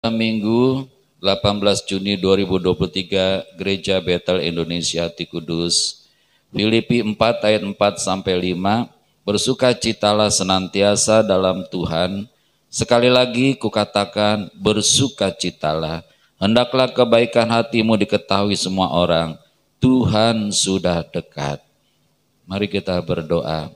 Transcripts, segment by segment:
Minggu 18 Juni 2023 Gereja Betel Indonesia Hati Kudus, Filipi 4 ayat 4 sampai 5. Bersukacitalah senantiasa dalam Tuhan. Sekali lagi kukatakan, bersukacitalah. Hendaklah kebaikan hatimu diketahui semua orang. Tuhan sudah dekat. Mari kita berdoa.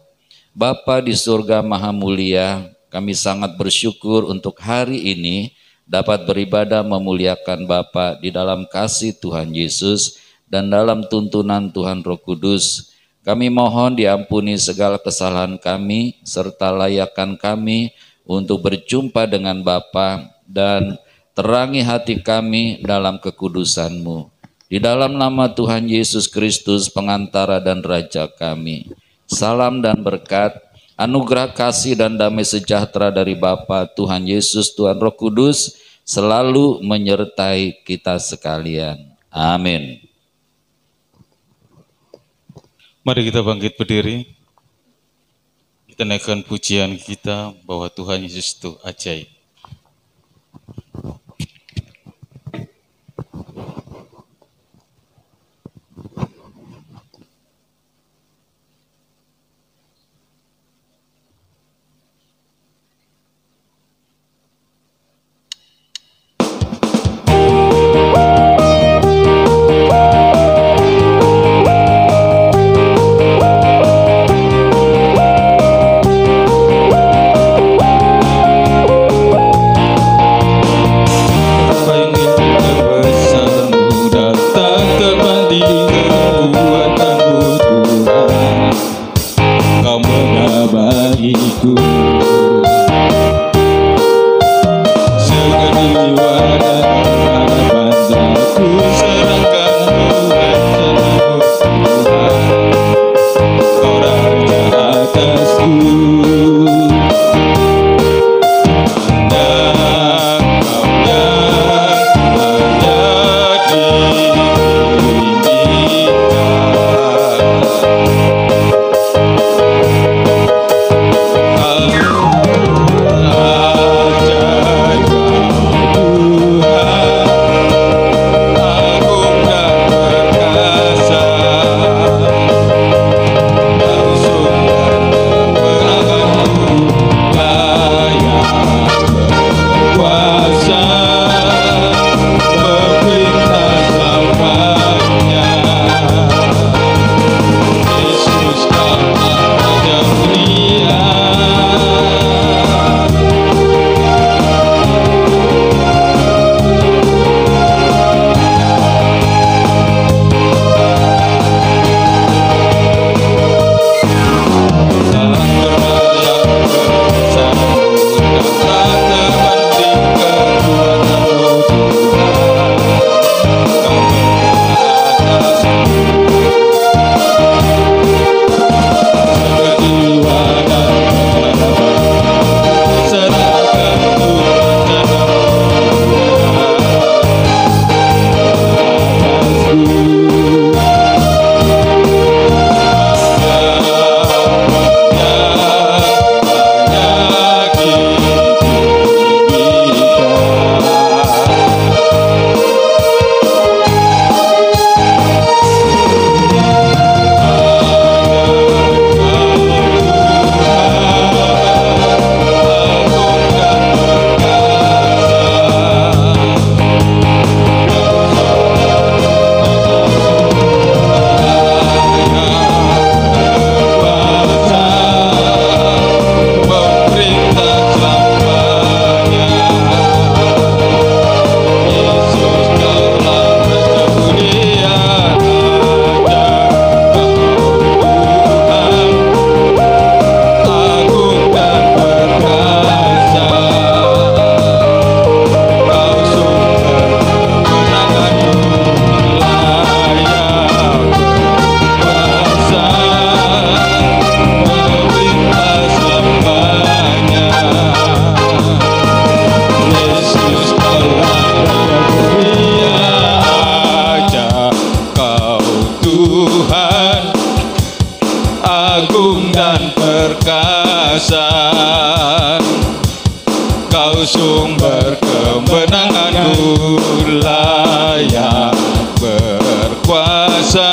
Bapa di surga Maha Mulia, kami sangat bersyukur untuk hari ini dapat beribadah memuliakan Bapa di dalam kasih Tuhan Yesus dan dalam tuntunan Tuhan Roh Kudus. Kami mohon diampuni segala kesalahan kami serta layakkan kami untuk berjumpa dengan Bapa dan terangi hati kami dalam kekudusan-Mu. Di dalam nama Tuhan Yesus Kristus, pengantara dan Raja kami. Salam dan berkat, anugerah kasih dan damai sejahtera dari Bapa, Tuhan Yesus, Tuhan Roh Kudus, selalu menyertai kita sekalian. Amin. Mari kita bangkit berdiri. Kita naikkan pujian kita bahwa Tuhan Yesus itu ajaib. Engkau sumber kemenanganku, layak berkuasa,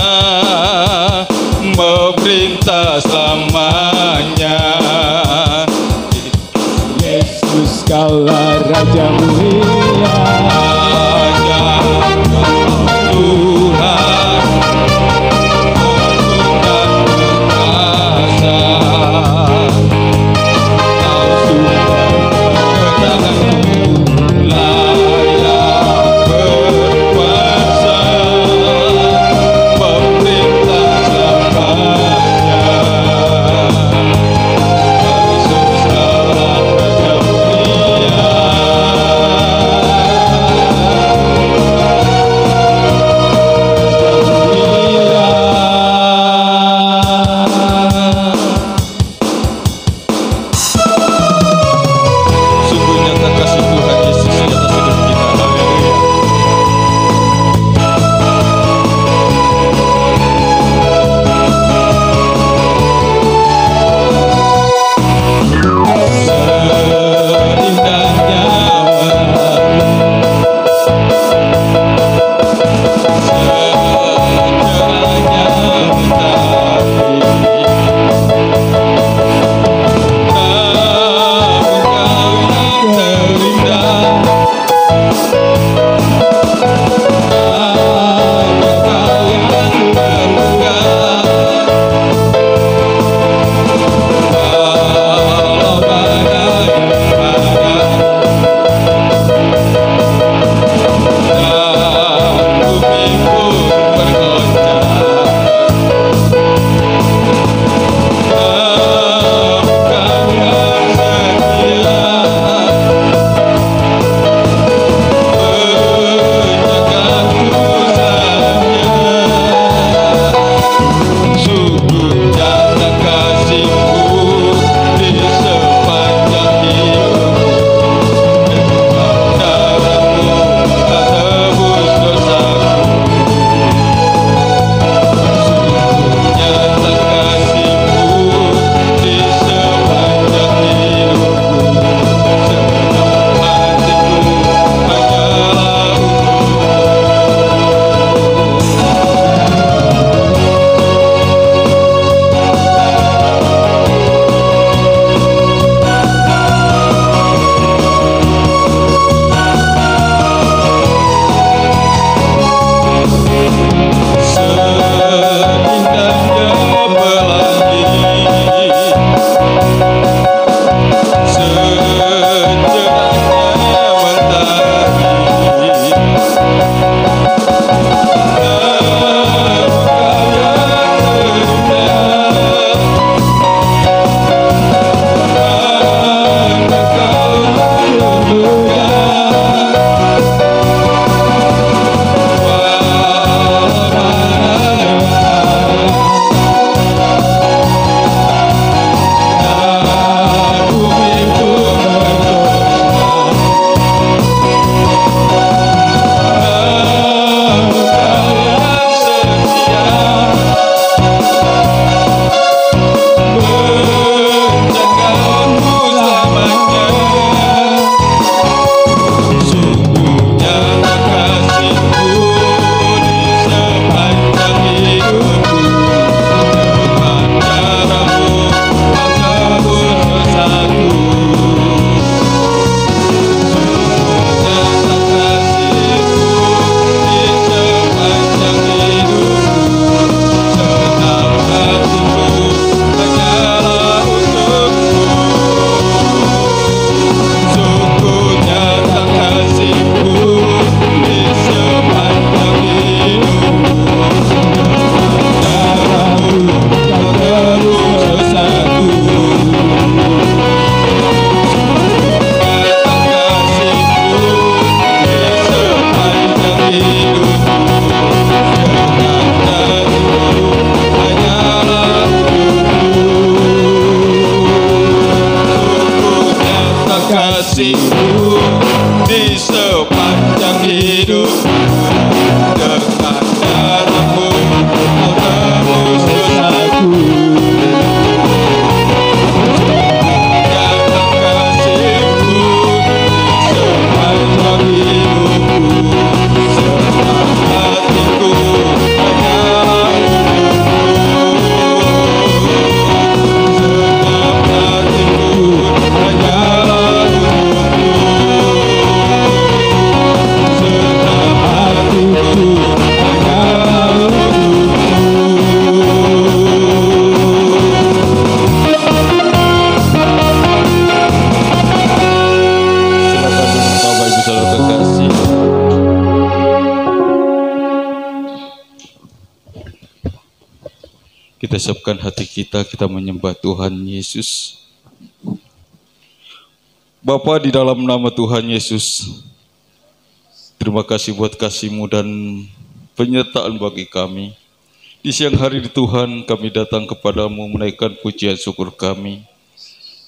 memerintah selamanya. Yesus kaulah Raja mulia, Raja Tuhan, agung dan perkasa. Kau sumber kemenanganku, layak berkuasa, memerintah selamanya. Yesus kaulah Raja mulia. Sungguh nyata kasih Tuhan Yesus di atas hidup kita. Haleluya. Seindahnya secerahnya mentari, Engkau yang terindah, Engkau yang termegah. Walau badai badai dan bumi pun bergoncang, Engkau yang setia menjagaku sayangnya. Sungguh nyata kasih-Mu di sepanjang hidupku. Dengan darah-Mu Kau tebus dosaku. Sungguh nyata kasih-Mu di sepanjang hidupku. Segenap hatiku hanyalah seindahnya pelangi, secerahnya mentari, Engkau yang terindah, Engkau yang termegah. Walau badai dan bumi pun bergoncang, Engkau yang setia menjagaku selamanya. Sungguh nyata kasih-Mu di sepanjang hidupku. Dengan darah-Mu Kau tebus dosaku. Sungguh nyata kasih-Mu di sepanjang hidupku. Segenap hatiku hanyalah untukmu. Sungguh nyata kasih-Mu di sepanjang hidupku. Darah-Mu Kau tebus dosaku. Nyata kasih-Mu di sepanjang hidupku. Segenap hatiku hanyalah untukmu. Sungguh nyata kasih-Mu di sepanjang hidupku. Dengan darah-Mu Kau tebus dosaku. Nyata kasih-Mu kita siapkan hati kita, kita menyembah Tuhan Yesus. Bapa, di dalam nama Tuhan Yesus, terima kasih buat kasih-Mu dan penyertaan bagi kami. Di siang hari di Tuhan, kami datang kepadamu menaikkan pujian syukur kami.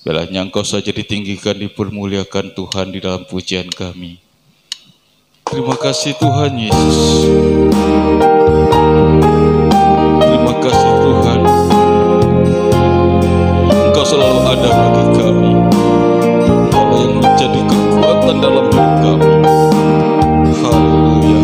Belahnya Engkau saja ditinggikan, dipermuliakan Tuhan di dalam pujian kami. Terima kasih Tuhan Yesus. Terima kasih Tuhan. Engkau selalu ada bagi kami. Allah yang menjadi kekuatan dalam hidup kami. Haleluya.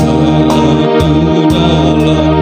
Satu dalam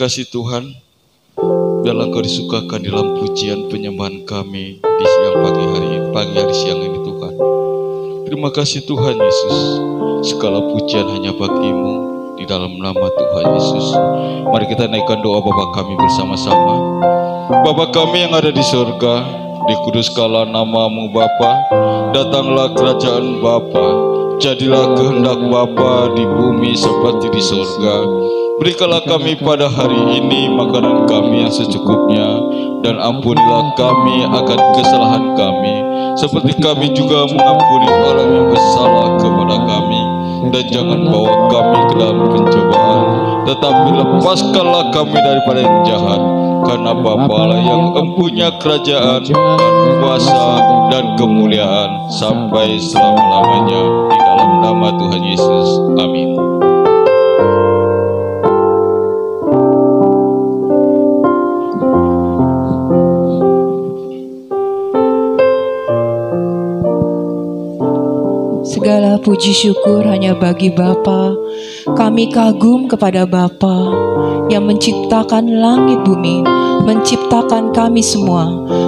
kasih Tuhan, biarlah Kau disukakan dalam pujian penyembahan kami di siang pagi hari siang ini Tuhan. Terima kasih Tuhan Yesus, segala pujian hanya bagi-Mu di dalam nama Tuhan Yesus. Mari kita naikkan doa Bapa kami bersama-sama. Bapa kami yang ada di surga, dikuduskanlah nama-Mu Bapa, datanglah kerajaan Bapa, jadilah kehendak Bapa di bumi seperti di surga. Berikanlah kami pada hari ini makanan kami yang secukupnya, dan ampunilah kami akan kesalahan kami, seperti kami juga mengampuni orang yang bersalah kepada kami. Dan jangan bawa kami ke dalam pencobaan, tetapi lepaskanlah kami daripada yang jahat. Karena Bapa-lah yang mempunyai kerajaan dan kuasa dan kemuliaan sampai selama-lamanya. Di dalam nama Tuhan Yesus, amin. Segala puji syukur hanya bagi Bapa. Kami kagum kepada Bapa yang menciptakan langit bumi, menciptakan kami semua,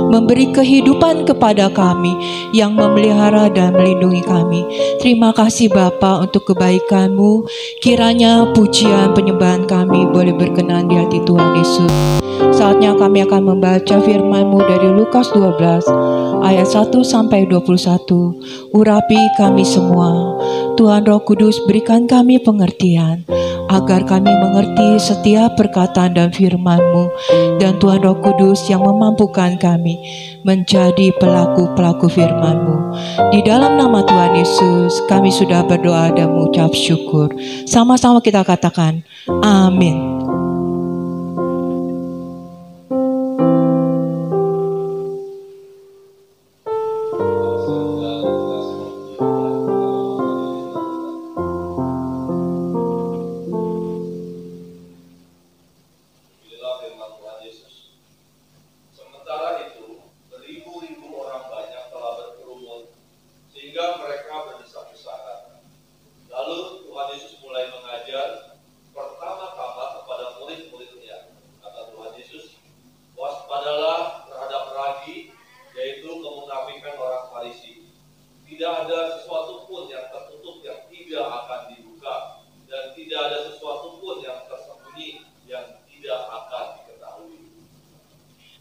memberi kehidupan kepada kami, yang memelihara dan melindungi kami. Terima kasih Bapa untuk kebaikan-Mu. Kiranya pujian penyembahan kami boleh berkenan di hati Tuhan Yesus. Saatnya kami akan membaca firman-Mu dari Lukas 12 ayat 1-21. Urapi kami semua. Tuhan Roh Kudus, berikan kami pengertian agar kami mengerti setiap perkataan dan firman-Mu, dan Tuhan Roh Kudus yang memampukan kami menjadi pelaku-pelaku firman-Mu. Di dalam nama Tuhan Yesus kami sudah berdoa dan mengucap syukur. Sama-sama kita katakan amin.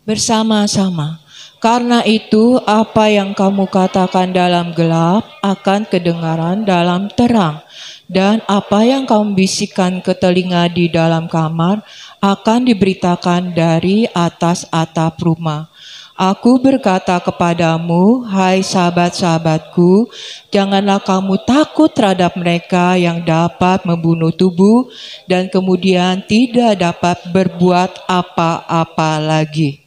Bersama-sama. Karena itu apa yang kamu katakan dalam gelap akan kedengaran dalam terang, dan apa yang kamu bisikkan ke telinga di dalam kamar akan diberitakan dari atas atap rumah. Aku berkata kepadamu, hai sahabat-sahabatku, janganlah kamu takut terhadap mereka yang dapat membunuh tubuh dan kemudian tidak dapat berbuat apa-apa lagi.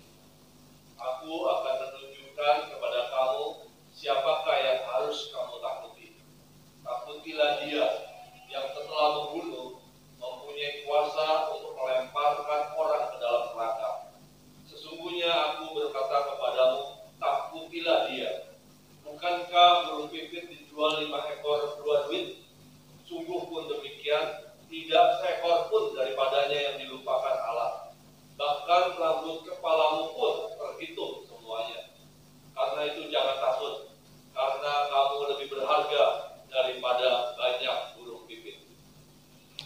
Bukankah burung pipit dijual 5 ekor 2 duit? Sungguh pun demikian, tidak seekor pun daripadanya yang dilupakan Allah. Bahkan rambut kepalamu pun terhitung semuanya. Karena itu jangan takut, karena kamu lebih berharga daripada banyak burung pipit.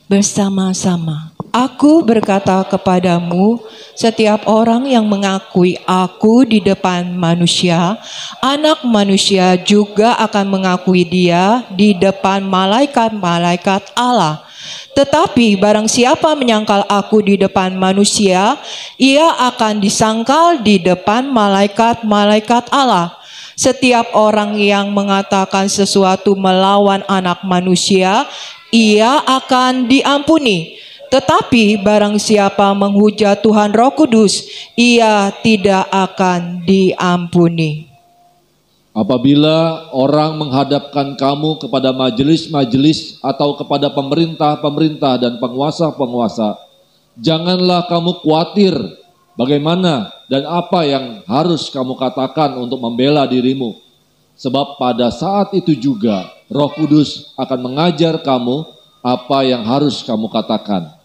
Bersama-sama. Aku berkata kepadamu, setiap orang yang mengakui aku di depan manusia, Anak Manusia juga akan mengakui dia di depan malaikat-malaikat Allah. Tetapi barang siapa menyangkal aku di depan manusia, ia akan disangkal di depan malaikat-malaikat Allah. Setiap orang yang mengatakan sesuatu melawan Anak Manusia, ia akan diampuni. Tetapi barang siapa menghujat Tuhan Roh Kudus, ia tidak akan diampuni. Apabila orang menghadapkan kamu kepada majelis-majelis atau kepada pemerintah-pemerintah dan penguasa-penguasa, janganlah kamu khawatir bagaimana dan apa yang harus kamu katakan untuk membela dirimu. Sebab pada saat itu juga Roh Kudus akan mengajar kamu apa yang harus kamu katakan.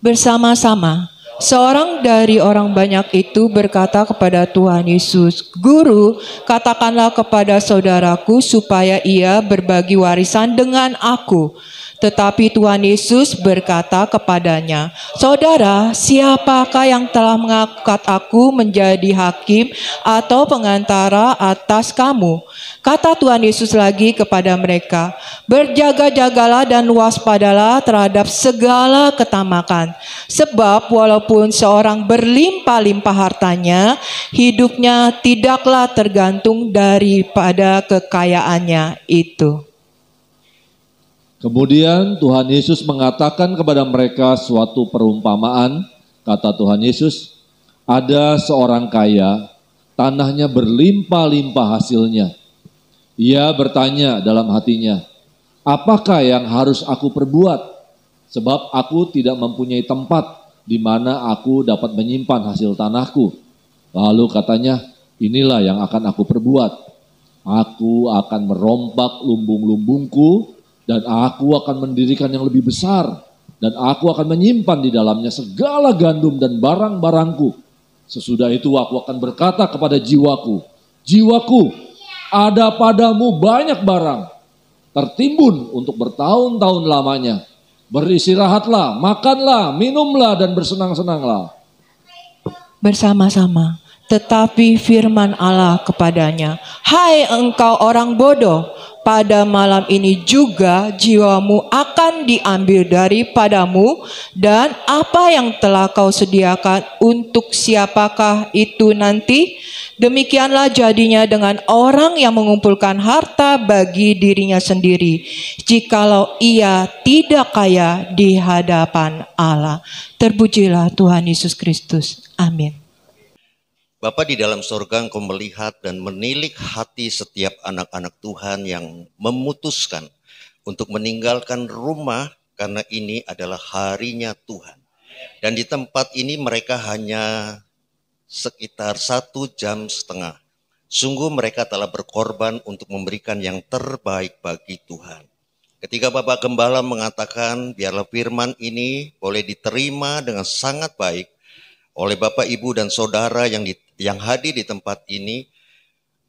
Bersama-sama, seorang dari orang banyak itu berkata kepada Tuhan Yesus, "Guru, katakanlah kepada saudaraku supaya ia berbagi warisan dengan aku." Tetapi Tuhan Yesus berkata kepadanya, "Saudara, siapakah yang telah mengangkat aku menjadi hakim atau pengantara atas kamu?" Kata Tuhan Yesus lagi kepada mereka, "Berjaga-jagalah dan waspadalah terhadap segala ketamakan. Sebab walaupun seorang berlimpah-limpah hartanya, hidupnya tidaklah tergantung daripada kekayaannya itu." Kemudian Tuhan Yesus mengatakan kepada mereka suatu perumpamaan. Kata Tuhan Yesus, "Ada seorang kaya, tanahnya berlimpah-limpah hasilnya. Ia bertanya dalam hatinya, 'Apakah yang harus aku perbuat? Sebab aku tidak mempunyai tempat di mana aku dapat menyimpan hasil tanahku.' Lalu katanya, 'Inilah yang akan aku perbuat. Aku akan merompak lumbung-lumbungku, dan aku akan mendirikan yang lebih besar, dan aku akan menyimpan di dalamnya segala gandum dan barang-barangku. Sesudah itu aku akan berkata kepada jiwaku, jiwaku, ada padamu banyak barang, tertimbun untuk bertahun-tahun lamanya. Beristirahatlah, makanlah, minumlah, dan bersenang-senanglah.' Bersama-sama. Tetapi firman Allah kepadanya, 'Hai engkau orang bodoh, pada malam ini juga jiwamu akan diambil daripadamu, dan apa yang telah kau sediakan untuk siapakah itu nanti? Demikianlah jadinya dengan orang yang mengumpulkan harta bagi dirinya sendiri, jikalau ia tidak kaya di hadapan Allah.'" Terpujilah Tuhan Yesus Kristus. Amin. Bapa di dalam sorga, Engkau melihat dan menilik hati setiap anak-anak Tuhan yang memutuskan untuk meninggalkan rumah karena ini adalah harinya Tuhan. Dan di tempat ini mereka hanya sekitar 1,5 jam. Sungguh mereka telah berkorban untuk memberikan yang terbaik bagi Tuhan. Ketika Bapak Gembala mengatakan biarlah firman ini boleh diterima dengan sangat baik oleh Bapak, Ibu, dan Saudara yang hadir di tempat ini,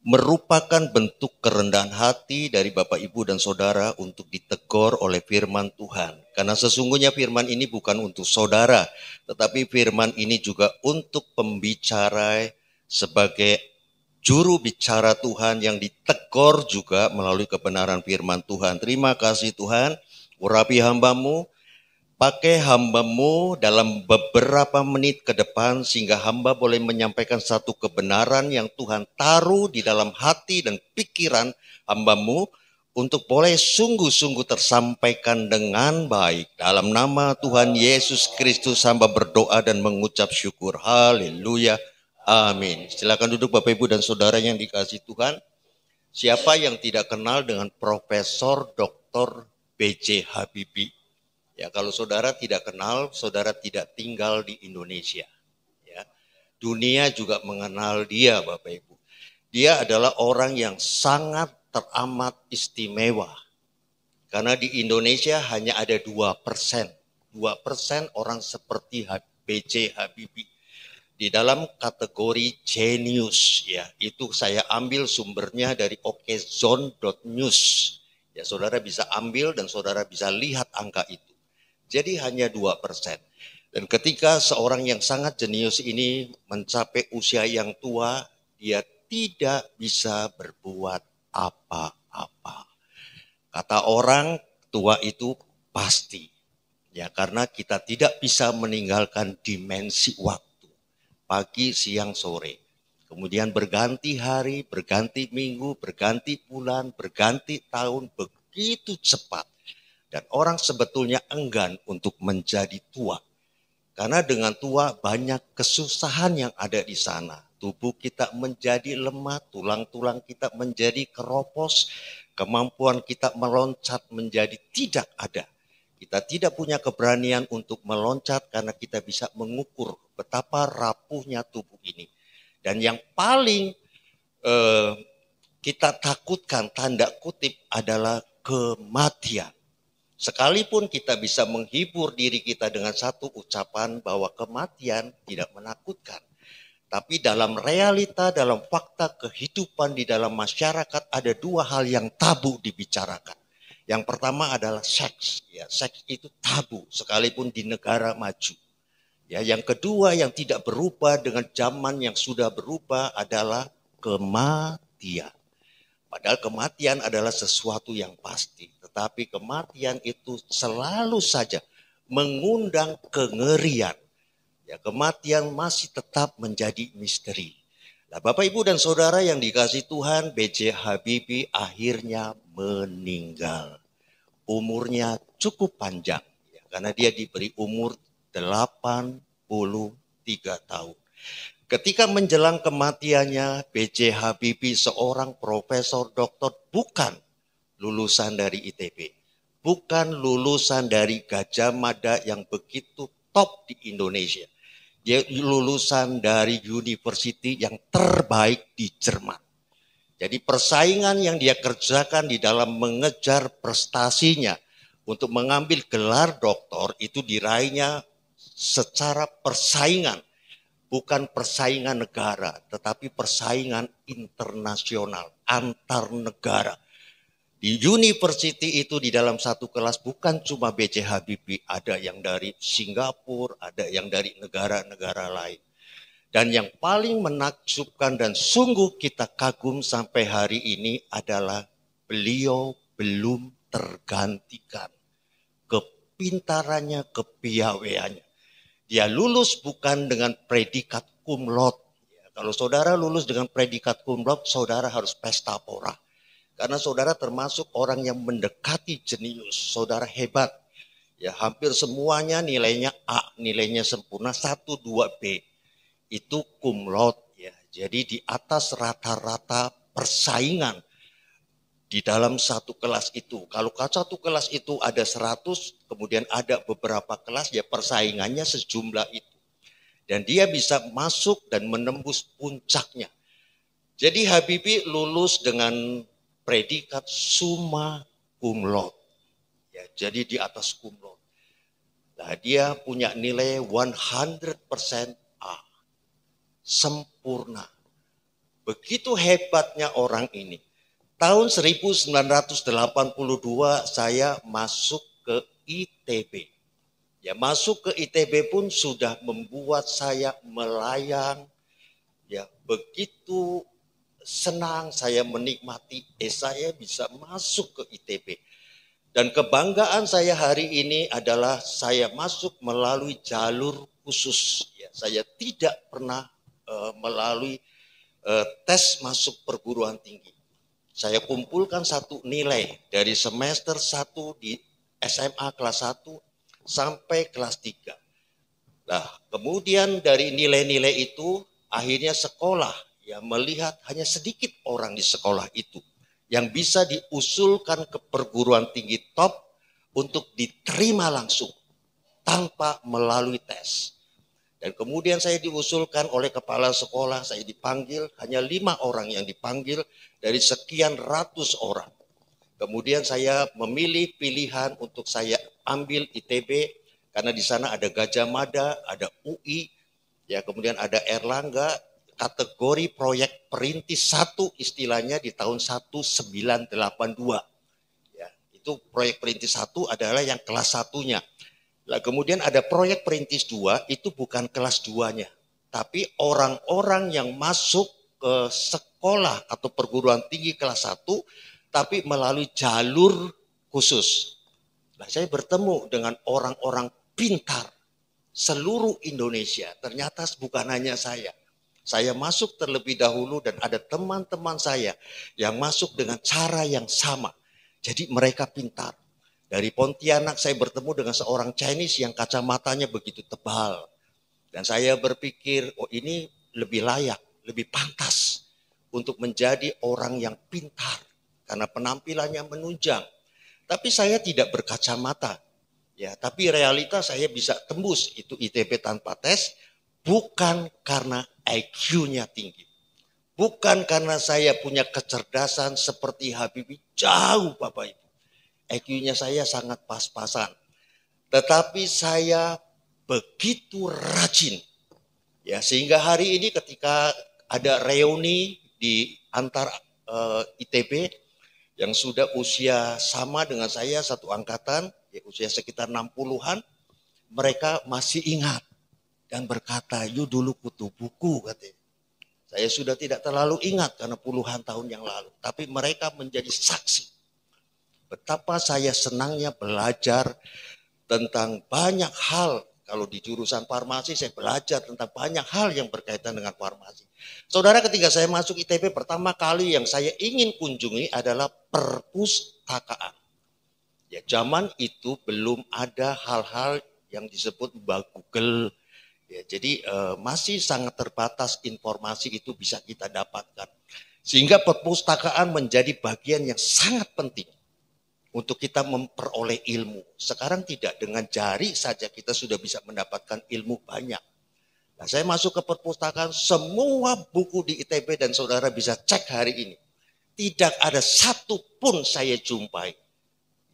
merupakan bentuk kerendahan hati dari Bapak, Ibu, dan Saudara untuk ditegur oleh firman Tuhan. Karena sesungguhnya firman ini bukan untuk saudara, tetapi firman ini juga untuk pembicara sebagai juru bicara Tuhan yang ditegur juga melalui kebenaran firman Tuhan. Terima kasih Tuhan, urapi hamba-Mu. Pakai hamba-Mu dalam beberapa menit ke depan sehingga hamba boleh menyampaikan satu kebenaran yang Tuhan taruh di dalam hati dan pikiran hamba-Mu untuk boleh sungguh-sungguh tersampaikan dengan baik. Dalam nama Tuhan Yesus Kristus hamba berdoa dan mengucap syukur. Haleluya. Amin. Silakan duduk Bapak, Ibu, dan Saudara yang dikasihi Tuhan. Siapa yang tidak kenal dengan Profesor Dr. B.J. Habibie? Ya, kalau saudara tidak kenal, saudara tidak tinggal di Indonesia. Ya, dunia juga mengenal dia, Bapak Ibu. Dia adalah orang yang sangat teramat istimewa. Karena di Indonesia hanya ada 2%. 2% orang seperti B.J. Habibie. Di dalam kategori genius, ya, itu saya ambil sumbernya dari okezone.news. Ya, saudara bisa ambil dan saudara bisa lihat angka itu. Jadi hanya 2%. Dan ketika seorang yang sangat jenius ini mencapai usia yang tua, dia tidak bisa berbuat apa-apa. Kata orang, tua itu pasti. Ya, karena kita tidak bisa meninggalkan dimensi waktu. Pagi, siang, sore. Kemudian berganti hari, berganti minggu, berganti bulan, berganti tahun, begitu cepat. Dan orang sebetulnya enggan untuk menjadi tua. Karena dengan tua banyak kesusahan yang ada di sana. Tubuh kita menjadi lemah, tulang-tulang kita menjadi keropos, kemampuan kita meloncat menjadi tidak ada. Kita tidak punya keberanian untuk meloncat karena kita bisa mengukur betapa rapuhnya tubuh ini. Dan yang paling kita takutkan tanda kutip adalah kematian. Sekalipun kita bisa menghibur diri kita dengan satu ucapan bahwa kematian tidak menakutkan. Tapi dalam realita, dalam fakta kehidupan di dalam masyarakat ada dua hal yang tabu dibicarakan. Yang pertama adalah seks. Ya, seks itu tabu sekalipun di negara maju. Ya, yang kedua yang tidak berubah dengan zaman yang sudah berubah adalah kematian. Padahal kematian adalah sesuatu yang pasti. Tetapi kematian itu selalu saja mengundang kengerian. Ya, kematian masih tetap menjadi misteri. Nah, Bapak, Ibu, dan Saudara yang dikasihi Tuhan, B.J. Habibie akhirnya meninggal. Umurnya cukup panjang. Ya, karena dia diberi umur 83 tahun. Ketika menjelang kematiannya, B.J. Habibie seorang profesor doktor, bukan lulusan dari ITB. Bukan lulusan dari Gajah Mada yang begitu top di Indonesia. Dia lulusan dari university yang terbaik di Jerman. Jadi persaingan yang dia kerjakan di dalam mengejar prestasinya untuk mengambil gelar doktor itu diraihnya secara persaingan. Bukan persaingan negara, tetapi persaingan internasional, antar negara. Di university itu di dalam satu kelas bukan cuma B.J. Habibie, ada yang dari Singapura, ada yang dari negara-negara lain. Dan yang paling menakjubkan dan sungguh kita kagum sampai hari ini adalah beliau belum tergantikan. Kepintarannya, kepiawaiannya. Dia lulus bukan dengan predikat cum laude. Kalau saudara lulus dengan predikat cum laude, saudara harus pesta pora. Karena saudara termasuk orang yang mendekati jenius. Saudara hebat. Ya, hampir semuanya nilainya A, nilainya sempurna, 1, 2, B. Itu cum laude. Ya. Jadi di atas rata-rata persaingan di dalam satu kelas itu. Kalau satu kelas itu ada 100, kemudian ada beberapa kelas, ya persaingannya sejumlah itu. Dan dia bisa masuk dan menembus puncaknya. Jadi Habibie lulus dengan predikat summa cum laude. Ya, jadi di atas cum laude. Nah, dia punya nilai 100% A. Sempurna. Begitu hebatnya orang ini. Tahun 1982 saya masuk ke ITB. Ya, masuk ke ITB pun sudah membuat saya melayang. Ya, begitu senang saya menikmati, saya bisa masuk ke ITB. Dan kebanggaan saya hari ini adalah saya masuk melalui jalur khusus. Ya, saya tidak pernah melalui tes masuk perguruan tinggi. Saya kumpulkan satu nilai dari semester 1 di SMA kelas 1 sampai kelas 3. Nah, kemudian dari nilai-nilai itu akhirnya sekolah ya melihat hanya sedikit orang di sekolah itu yang bisa diusulkan ke perguruan tinggi top untuk diterima langsung tanpa melalui tes. Dan kemudian saya diusulkan oleh kepala sekolah, saya dipanggil, hanya 5 orang yang dipanggil dari sekian ratus orang. Kemudian saya memilih pilihan untuk saya ambil ITB, karena di sana ada Gajah Mada, ada UI, ya kemudian ada Erlangga, kategori proyek perintis 1 istilahnya di tahun 1982. Ya, itu proyek perintis 1 adalah yang kelas 1-nya. Nah, kemudian ada proyek perintis 2, itu bukan kelas 2-nya. Tapi orang-orang yang masuk ke sekolah atau perguruan tinggi kelas 1, tapi melalui jalur khusus. Nah, saya bertemu dengan orang-orang pintar seluruh Indonesia. Ternyata bukan hanya saya. Saya masuk terlebih dahulu dan ada teman-teman saya yang masuk dengan cara yang sama. Jadi mereka pintar. Dari Pontianak saya bertemu dengan seorang Chinese yang kacamatanya begitu tebal. Dan saya berpikir, oh ini lebih layak, lebih pantas untuk menjadi orang yang pintar. Karena penampilannya menunjang. Tapi saya tidak berkacamata. Ya, tapi realita saya bisa tembus itu ITB tanpa tes. Bukan karena IQ-nya tinggi. Bukan karena saya punya kecerdasan seperti Habibie. Jauh Bapak Ibu. IQ-nya saya sangat pas-pasan. Tetapi saya begitu rajin. Ya, sehingga hari ini ketika ada reuni di antar ITB yang sudah usia sama dengan saya, satu angkatan, ya, usia sekitar 60-an, mereka masih ingat dan berkata, "Yu dulu kutu buku," katanya. Saya sudah tidak terlalu ingat karena puluhan tahun yang lalu. Tapi mereka menjadi saksi. Betapa saya senangnya belajar tentang banyak hal. Kalau di jurusan farmasi saya belajar tentang banyak hal yang berkaitan dengan farmasi. Saudara, ketika saya masuk ITB, pertama kali yang saya ingin kunjungi adalah perpustakaan. Ya, zaman itu belum ada hal-hal yang disebut Google. Ya, jadi masih sangat terbatas informasi itu bisa kita dapatkan. Sehingga perpustakaan menjadi bagian yang sangat penting untuk kita memperoleh ilmu. Sekarang tidak, dengan jari saja kita sudah bisa mendapatkan ilmu banyak. Nah, saya masuk ke perpustakaan, semua buku di ITB dan saudara bisa cek hari ini. Tidak ada satu pun saya jumpai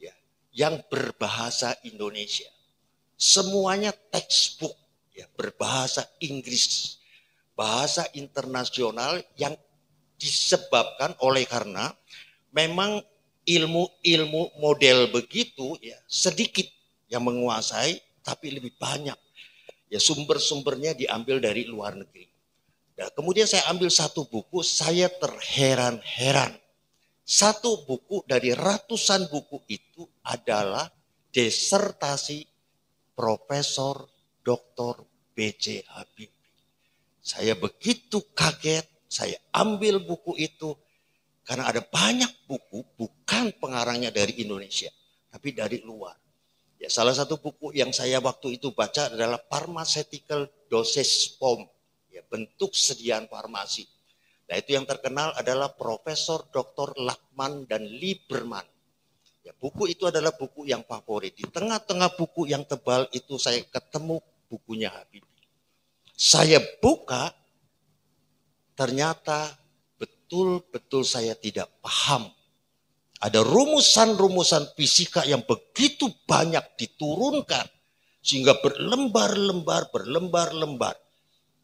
ya, yang berbahasa Indonesia. Semuanya textbook. Ya, berbahasa Inggris, bahasa internasional yang disebabkan oleh karena memang ilmu-ilmu model begitu ya sedikit yang menguasai, tapi lebih banyak ya sumber-sumbernya diambil dari luar negeri. Nah, kemudian saya ambil satu buku, saya terheran-heran. Satu buku dari ratusan buku itu adalah disertasi Profesor Dr. B.J. Habibie. Saya begitu kaget, saya ambil buku itu karena ada banyak buku bukan pengarangnya dari Indonesia, tapi dari luar. Ya, salah satu buku yang saya waktu itu baca adalah Pharmaceutical Dosage Form, ya, bentuk sediaan farmasi. Nah, itu yang terkenal adalah Profesor Dr. Lachman dan Lieberman. Ya, buku itu adalah buku yang favorit. Di tengah-tengah buku yang tebal itu saya ketemu bukunya Habibie. Saya buka, ternyata betul-betul saya tidak paham. Ada rumusan-rumusan fisika yang begitu banyak diturunkan. Sehingga berlembar-lembar.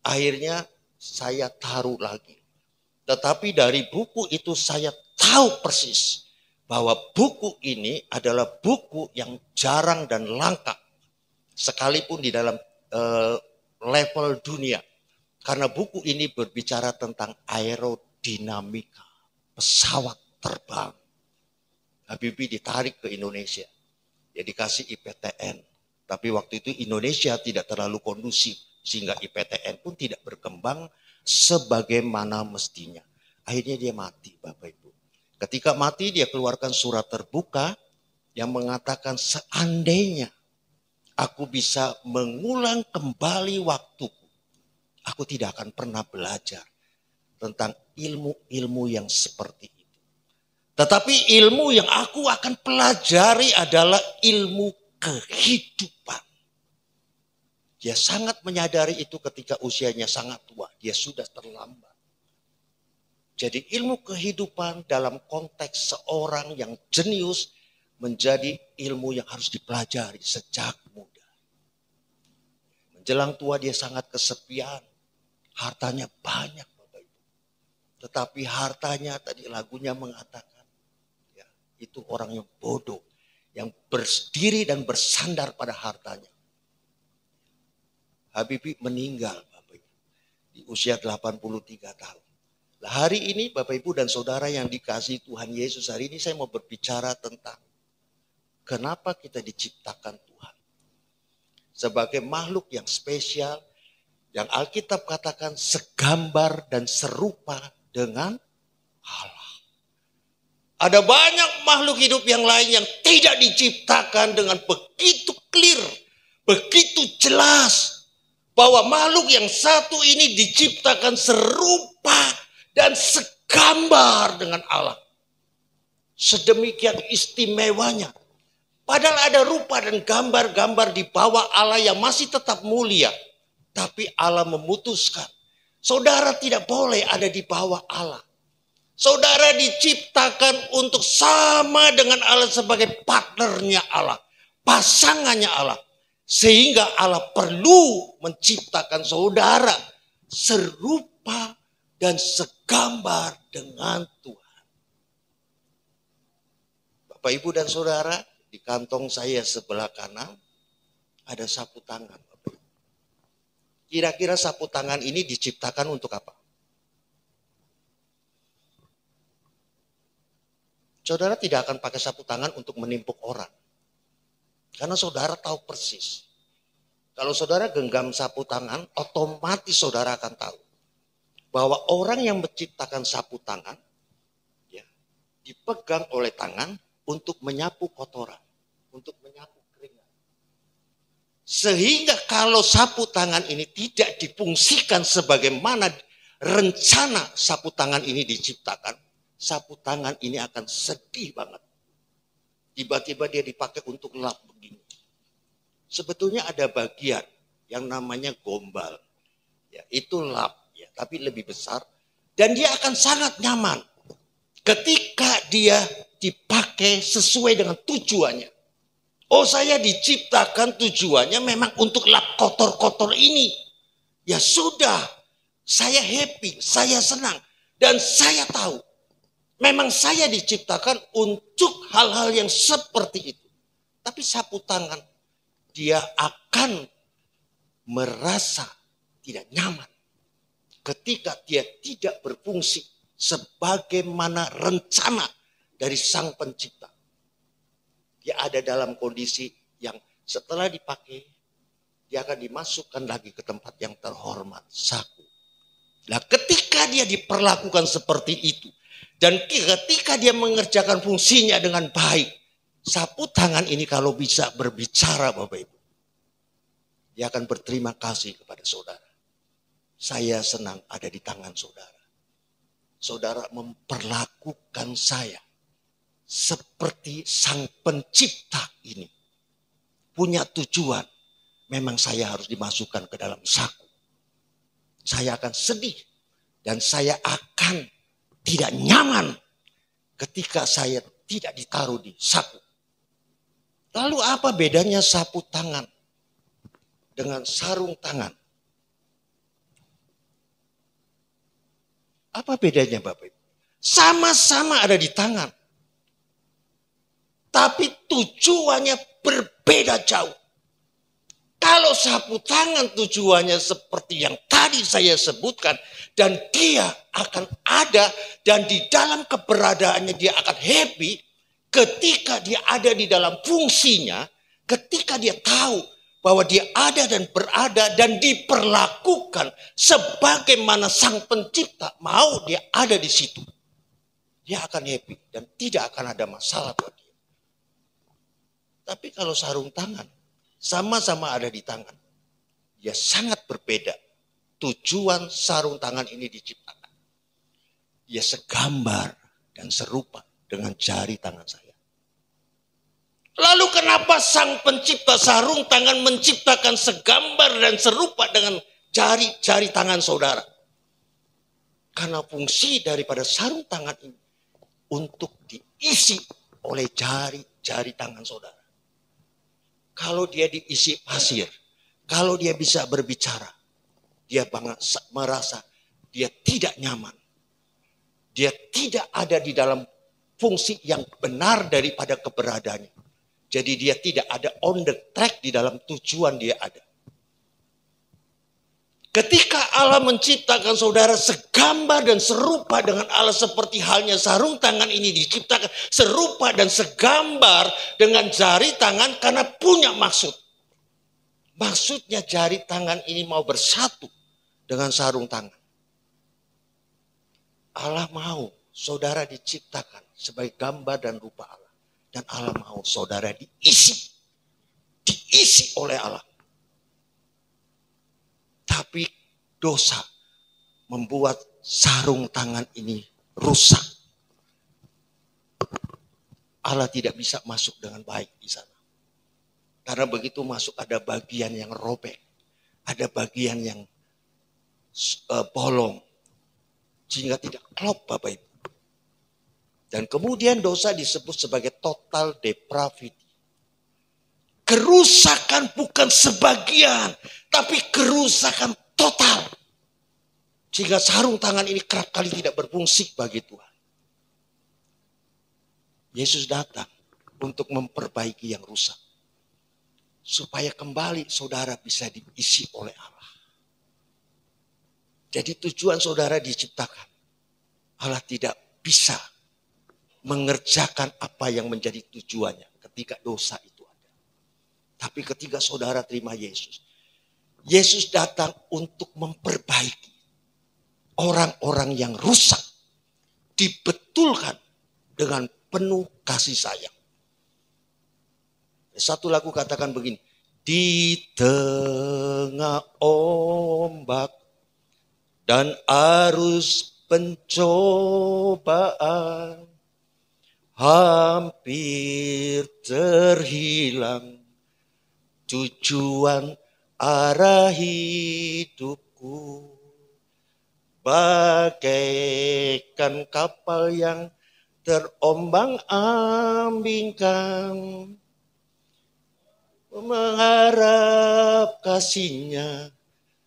Akhirnya saya taruh lagi. Tetapi dari buku itu saya tahu persis bahwa buku ini adalah buku yang jarang dan langka. Sekalipun di dalam level dunia. Karena buku ini berbicara tentang aerodinamika, pesawat terbang. Habibie ditarik ke Indonesia. Ya, dikasih IPTN. Tapi waktu itu Indonesia tidak terlalu kondusif. Sehingga IPTN pun tidak berkembang sebagaimana mestinya. Akhirnya dia mati, Bapak Ibu. Ketika mati dia keluarkan surat terbuka yang mengatakan seandainya aku bisa mengulang kembali waktuku, aku tidak akan pernah belajar tentang ilmu-ilmu yang seperti itu. Tetapi ilmu yang aku akan pelajari adalah ilmu kehidupan. Dia sangat menyadari itu ketika usianya sangat tua. Dia sudah terlambat. Jadi ilmu kehidupan dalam konteks seorang yang jenius menjadi ilmu yang harus dipelajari sejak muda. Menjelang tua dia sangat kesepian. Hartanya banyak, Bapak Ibu. Tetapi hartanya, tadi lagunya mengatakan, ya, itu orang yang bodoh. Yang berdiri dan bersandar pada hartanya. Habibie meninggal, Bapak Ibu. Di usia 83 tahun. Nah, hari ini Bapak Ibu dan Saudara yang dikasihi Tuhan Yesus, hari ini saya mau berbicara tentang kenapa kita diciptakan Tuhan. Sebagai makhluk yang spesial, yang Alkitab katakan segambar dan serupa dengan Allah. Ada banyak makhluk hidup yang lain yang tidak diciptakan dengan begitu clear, begitu jelas. Bahwa makhluk yang satu ini diciptakan serupa dan segambar dengan Allah. Sedemikian istimewanya. Padahal ada rupa dan gambar-gambar di bawah Allah yang masih tetap mulia. Tapi Allah memutuskan. Saudara tidak boleh ada di bawah Allah. Saudara diciptakan untuk sama dengan Allah sebagai partnernya Allah, pasangannya Allah. Sehingga Allah perlu menciptakan saudara serupa dan segambar dengan Tuhan. Bapak, Ibu, dan Saudara, di kantong saya sebelah kanan ada sapu tangan. Kira-kira sapu tangan ini diciptakan untuk apa? Saudara tidak akan pakai sapu tangan untuk menimpuk orang. Karena saudara tahu persis. Kalau saudara genggam sapu tangan, otomatis saudara akan tahu bahwa orang yang menciptakan sapu tangan ya, dipegang oleh tangan untuk menyapu kotoran, untuk menyapu keringat. Sehingga kalau sapu tangan ini tidak difungsikan sebagaimana rencana sapu tangan ini diciptakan, sapu tangan ini akan sedih banget. Tiba-tiba dia dipakai untuk lap begini. Sebetulnya ada bagian yang namanya gombal. Ya, itu lap, ya, tapi lebih besar. Dan dia akan sangat nyaman ketika dia dipakai sesuai dengan tujuannya. Oh, saya diciptakan tujuannya memang untuk lap kotor-kotor ini. Ya sudah, saya happy, saya senang. Dan saya tahu memang saya diciptakan untuk hal-hal yang seperti itu. Tapi sapu tangan, dia akan merasa tidak nyaman ketika dia tidak berfungsi sebagaimana rencana dari Sang Pencipta. Dia ada dalam kondisi yang setelah dipakai, dia akan dimasukkan lagi ke tempat yang terhormat, saku. Nah, ketika dia diperlakukan seperti itu, dan ketika dia mengerjakan fungsinya dengan baik, sapu tangan ini kalau bisa berbicara, Bapak Ibu, dia akan berterima kasih kepada saudara. Saya senang ada di tangan saudara. Saudara memperlakukan saya seperti Sang Pencipta ini. Punya tujuan, memang saya harus dimasukkan ke dalam saku. Saya akan sedih dan saya akan tidak nyaman ketika saya tidak ditaruh di saku. Lalu apa bedanya sapu tangan dengan sarung tangan? Apa bedanya, Bapak Ibu? Sama-sama ada di tangan. Tapi tujuannya berbeda jauh. Kalau sapu tangan tujuannya seperti yang tadi saya sebutkan, dan dia akan ada dan di dalam keberadaannya dia akan happy ketika dia ada di dalam fungsinya, ketika dia tahu bahwa dia ada dan berada dan diperlakukan sebagaimana Sang Pencipta mau dia ada di situ. Dia akan happy dan tidak akan ada masalah buat dia. Tapi kalau sarung tangan sama-sama ada di tangan, dia sangat berbeda. Tujuan sarung tangan ini diciptakan. Dia segambar dan serupa dengan jari tangan saya. Lalu kenapa Sang Pencipta sarung tangan menciptakan segambar dan serupa dengan jari-jari tangan saudara? Karena fungsi daripada sarung tangan ini untuk diisi oleh jari-jari tangan saudara. Kalau dia diisi pasir, kalau dia bisa berbicara, dia merasa dia tidak nyaman. Dia tidak ada di dalam fungsi yang benar daripada keberadaannya. Jadi dia tidak ada on the track di dalam tujuan dia ada. Ketika Allah menciptakan saudara segambar dan serupa dengan Allah seperti halnya sarung tangan ini diciptakan serupa dan segambar dengan jari tangan karena punya maksud. Maksudnya jari tangan ini mau bersatu dengan sarung tangan. Allah mau saudara diciptakan sebagai gambar dan rupa Allah. Dan Allah mau saudara diisi oleh Allah. Tapi dosa membuat sarung tangan ini rusak. Allah tidak bisa masuk dengan baik di sana. Karena begitu masuk ada bagian yang robek. Ada bagian yang bolong. Sehingga tidak klop, Bapak Ibu. Dan kemudian dosa disebut sebagai total depravity. Kerusakan bukan sebagian, tapi kerusakan total. Sehingga sarung tangan ini kerap kali tidak berfungsi bagi Tuhan. Yesus datang untuk memperbaiki yang rusak. Supaya kembali saudara bisa diisi oleh Allah. Jadi tujuan saudara diciptakan. Allah tidak bisa mengerjakan apa yang menjadi tujuannya ketika dosa itu ada. Tapi ketika saudara terima Yesus, Yesus datang untuk memperbaiki orang-orang yang rusak, dibetulkan dengan penuh kasih sayang. Satu lagu katakan begini, di tengah ombak dan arus pencobaan, hampir terhilang tujuan arah hidupku. Bagaikan kapal yang terombang-ambingkan, mengharap kasihnya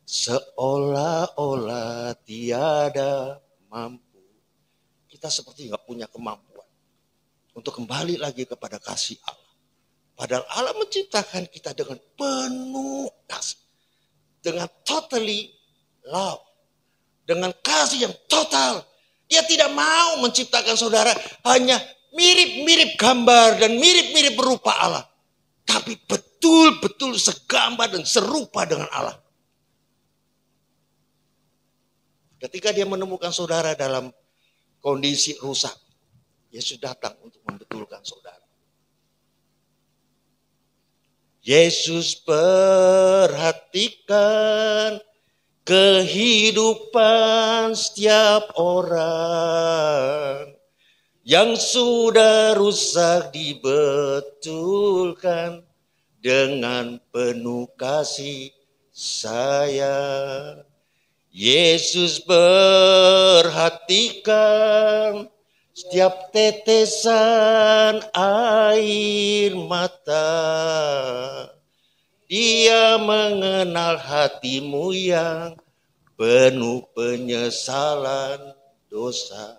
seolah-olah tiada mampu. Kita seperti nggak punya kemampuan untuk kembali lagi kepada kasih Allah. Padahal Allah menciptakan kita dengan penuh kasih. Dengan totally love. Dengan kasih yang total. Dia tidak mau menciptakan saudara hanya mirip-mirip gambar dan mirip-mirip rupa Allah. Tapi betul-betul segambar dan serupa dengan Allah. Ketika dia menemukan saudara dalam kondisi rusak, Yesus datang untuk membetulkan saudara. Yesus perhatikan kehidupan setiap orang yang sudah rusak dibetulkan dengan penuh kasih sayang. Yesus perhatikan setiap tetesan air mata. Dia mengenal hatimu yang penuh penyesalan dosa.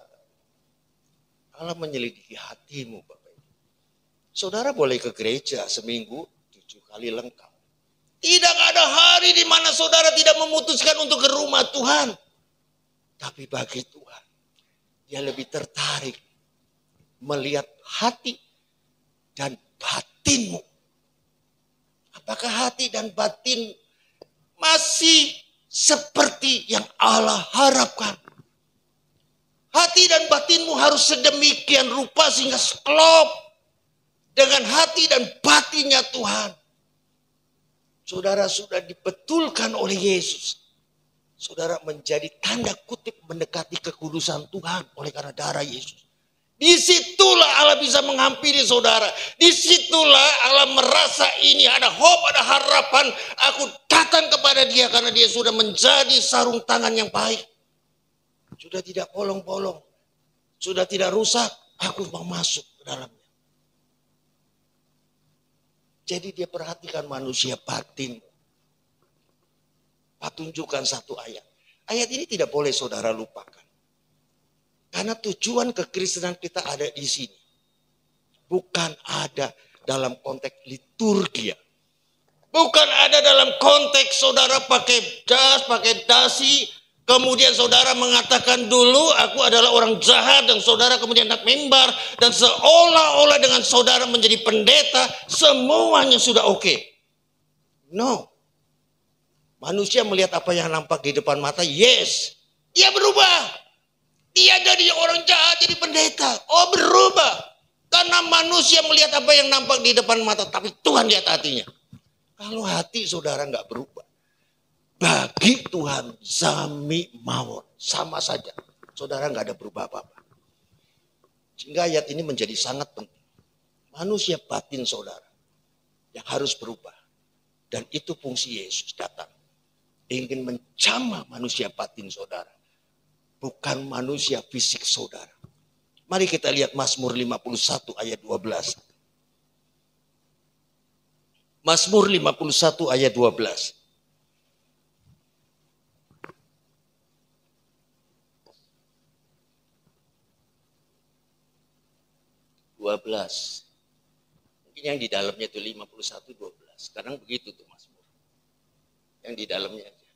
Allah menyelidiki hatimu, Bapak Ibu. Saudara boleh ke gereja seminggu 7 kali lengkap. Tidak ada hari di mana saudara tidak memutuskan untuk ke rumah Tuhan. Tapi bagi Tuhan, dia lebih tertarik melihat hati dan batinmu. Apakah hati dan batin masih seperti yang Allah harapkan? Hati dan batinmu harus sedemikian rupa sehingga klop dengan hati dan batinnya Tuhan. Saudara sudah dibetulkan oleh Yesus. Saudara menjadi tanda kutip mendekati kekudusan Tuhan oleh karena darah Yesus. Disitulah Allah bisa menghampiri saudara. Disitulah Allah merasa ini ada hope, ada harapan. Aku datang kepada dia karena dia sudah menjadi sarung tangan yang baik. Sudah tidak bolong-bolong. Sudah tidak rusak. Aku mau masuk ke dalamnya. Jadi dia perhatikan manusia batin. Pak tunjukkan satu ayat. Ayat ini tidak boleh saudara lupakan. Karena tujuan kekristenan kita ada di sini. Bukan ada dalam konteks liturgia. Bukan ada dalam konteks saudara pakai jas, pakai dasi. Kemudian saudara mengatakan dulu aku adalah orang jahat. Dan saudara kemudian nak mimbar. Dan seolah-olah dengan saudara menjadi pendeta. Semuanya sudah oke. No. Manusia melihat apa yang nampak di depan mata. Yes. Dia berubah. Dia jadi orang jahat, jadi pendeta. Oh berubah. Karena manusia melihat apa yang nampak di depan mata. Tapi Tuhan lihat hatinya. Kalau hati saudara nggak berubah. Bagi Tuhan zami mawon. Sama saja. Saudara nggak ada berubah apa-apa. Sehingga ayat ini menjadi sangat penting. Manusia batin saudara. Yang harus berubah. Dan itu fungsi Yesus datang. Ingin menjamah manusia batin saudara. Bukan manusia fisik saudara. Mari kita lihat Mazmur 51 ayat 12. Mazmur 51 ayat 12. Mungkin yang di dalamnya itu 51, 12. Sekarang begitu tuh Mazmur. Yang di dalamnya aja.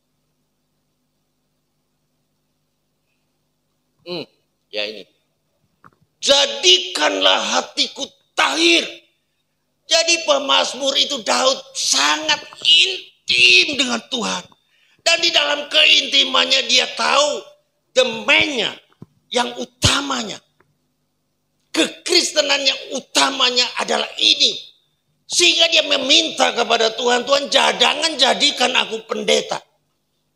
Ya ini. Jadikanlah hatiku tahir. Jadi pemazmur itu Daud sangat intim dengan Tuhan. Dan di dalam keintimannya dia tahu demenya yang utamanya. Kekristenan yang utamanya adalah ini. Sehingga dia meminta kepada Tuhan, Tuhan jangan jadikan aku pendeta.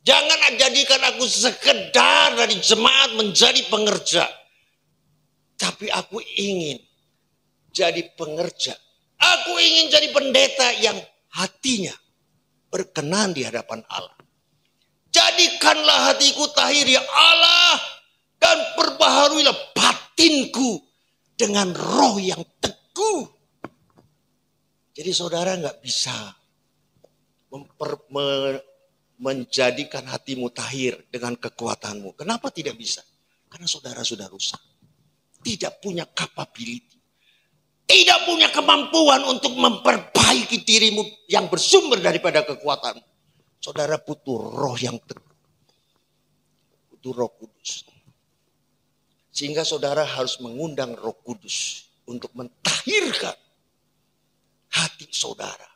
Jangan jadikan aku sekedar dari jemaat menjadi pengerja. Tapi aku ingin jadi pengerja. Aku ingin jadi pendeta yang hatinya berkenan di hadapan Allah. Jadikanlah hatiku tahir ya Allah. Dan perbaharuilah batinku dengan roh yang teguh. Jadi saudara nggak bisa menjadikan hatimu tahir dengan kekuatanmu. Kenapa tidak bisa? Karena saudara sudah rusak. Tidak punya capability. Tidak punya kemampuan untuk memperbaiki dirimu yang bersumber daripada kekuatanmu. Saudara butuh roh yang teguh. Butuh Roh Kudus. Sehingga saudara harus mengundang Roh Kudus untuk mentahirkan hati saudara.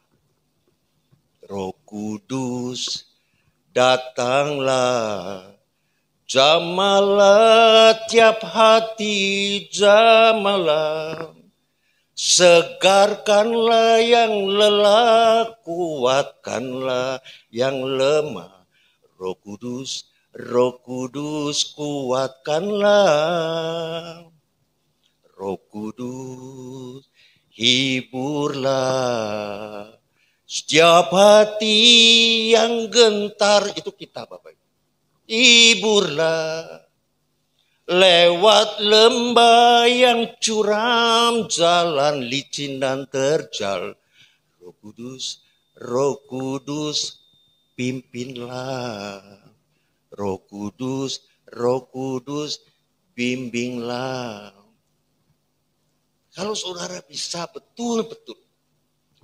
Roh Kudus, datanglah, jamalah tiap hati, jamalah. Segarkanlah yang lelah, kuatkanlah yang lemah. Roh Kudus, Roh Kudus, kuatkanlah. Roh Kudus, hiburlah setiap hati yang gentar. Itu kita Bapak Ibu. Hiburlah lewat lembah yang curam, jalan licin dan terjal. Roh Kudus, pimpinlah. Roh Kudus, bimbinglah. Kalau saudara bisa betul-betul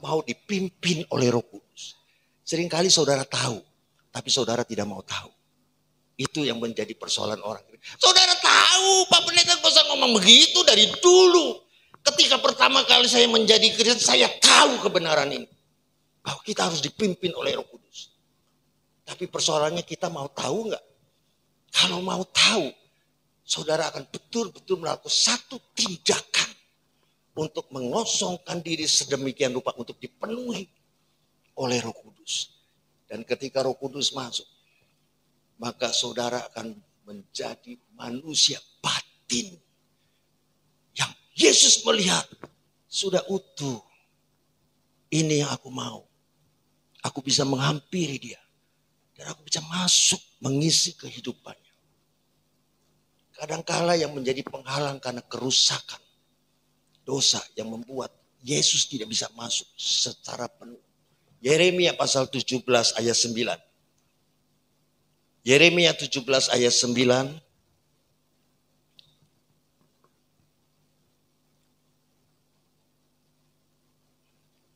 mau dipimpin oleh Roh Kudus. Seringkali saudara tahu, tapi saudara tidak mau tahu. Itu yang menjadi persoalan orang. Saudara tahu, Pak Pendeta gak usah ngomong begitu dari dulu. Ketika pertama kali saya menjadi Kristen, saya tahu kebenaran ini. Bahwa kita harus dipimpin oleh Roh Kudus. Tapi persoalannya kita mau tahu nggak? Kalau mau tahu, saudara akan betul-betul melakukan satu tindakan untuk mengosongkan diri sedemikian rupa untuk dipenuhi oleh Roh Kudus. Dan ketika Roh Kudus masuk, maka saudara akan menjadi manusia batin yang Yesus melihat sudah utuh. Ini yang aku mau. Aku bisa menghampiri dia. Dan aku bisa masuk mengisi kehidupannya. Kadangkala yang menjadi penghalang karena kerusakan dosa yang membuat Yesus tidak bisa masuk secara penuh. Yeremia pasal 17 ayat 9. Yeremia 17 ayat 9.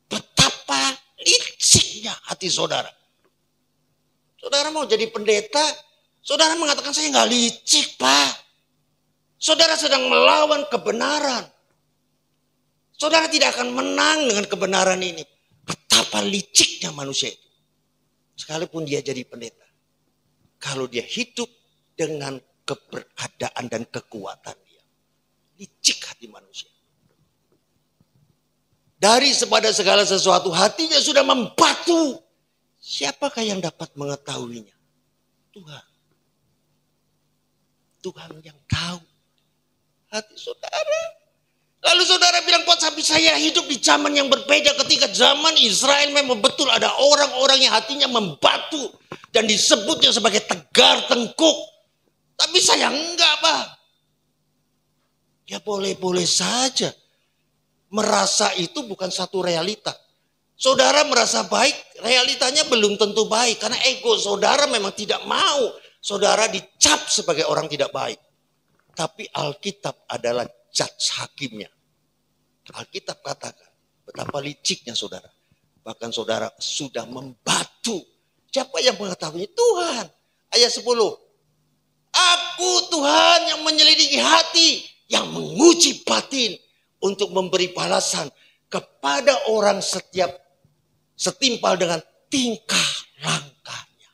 Betapa liciknya hati saudara. Saudara mau jadi pendeta, saudara mengatakan saya nggak licik Pak. Saudara sedang melawan kebenaran. Saudara tidak akan menang dengan kebenaran ini. Betapa liciknya manusia itu. Sekalipun dia jadi pendeta. Kalau dia hidup dengan keberadaan dan kekuatan dia. Licik hati manusia. Dari pada segala sesuatu hatinya sudah membatu. Siapakah yang dapat mengetahuinya? Tuhan. Tuhan yang tahu hati saudara. Lalu saudara bilang, Pak, tapi saya hidup di zaman yang berbeda ketika zaman Israel memang betul ada orang-orang yang hatinya membatu. Dan disebutnya sebagai tegar tengkuk. Tapi saya enggak, Pak. Ya boleh-boleh saja. Merasa itu bukan satu realita. Saudara merasa baik, realitanya belum tentu baik. Karena ego saudara memang tidak mau saudara dicap sebagai orang tidak baik. Tapi Alkitab adalah judge hakimnya. Alkitab katakan betapa liciknya saudara. Bahkan saudara sudah membatu. Siapa yang mengetahui? Tuhan. Ayat 10. Aku Tuhan yang menyelidiki hati, yang menguji batin untuk memberi balasan kepada orang setiap setimpal dengan tingkah langkahnya.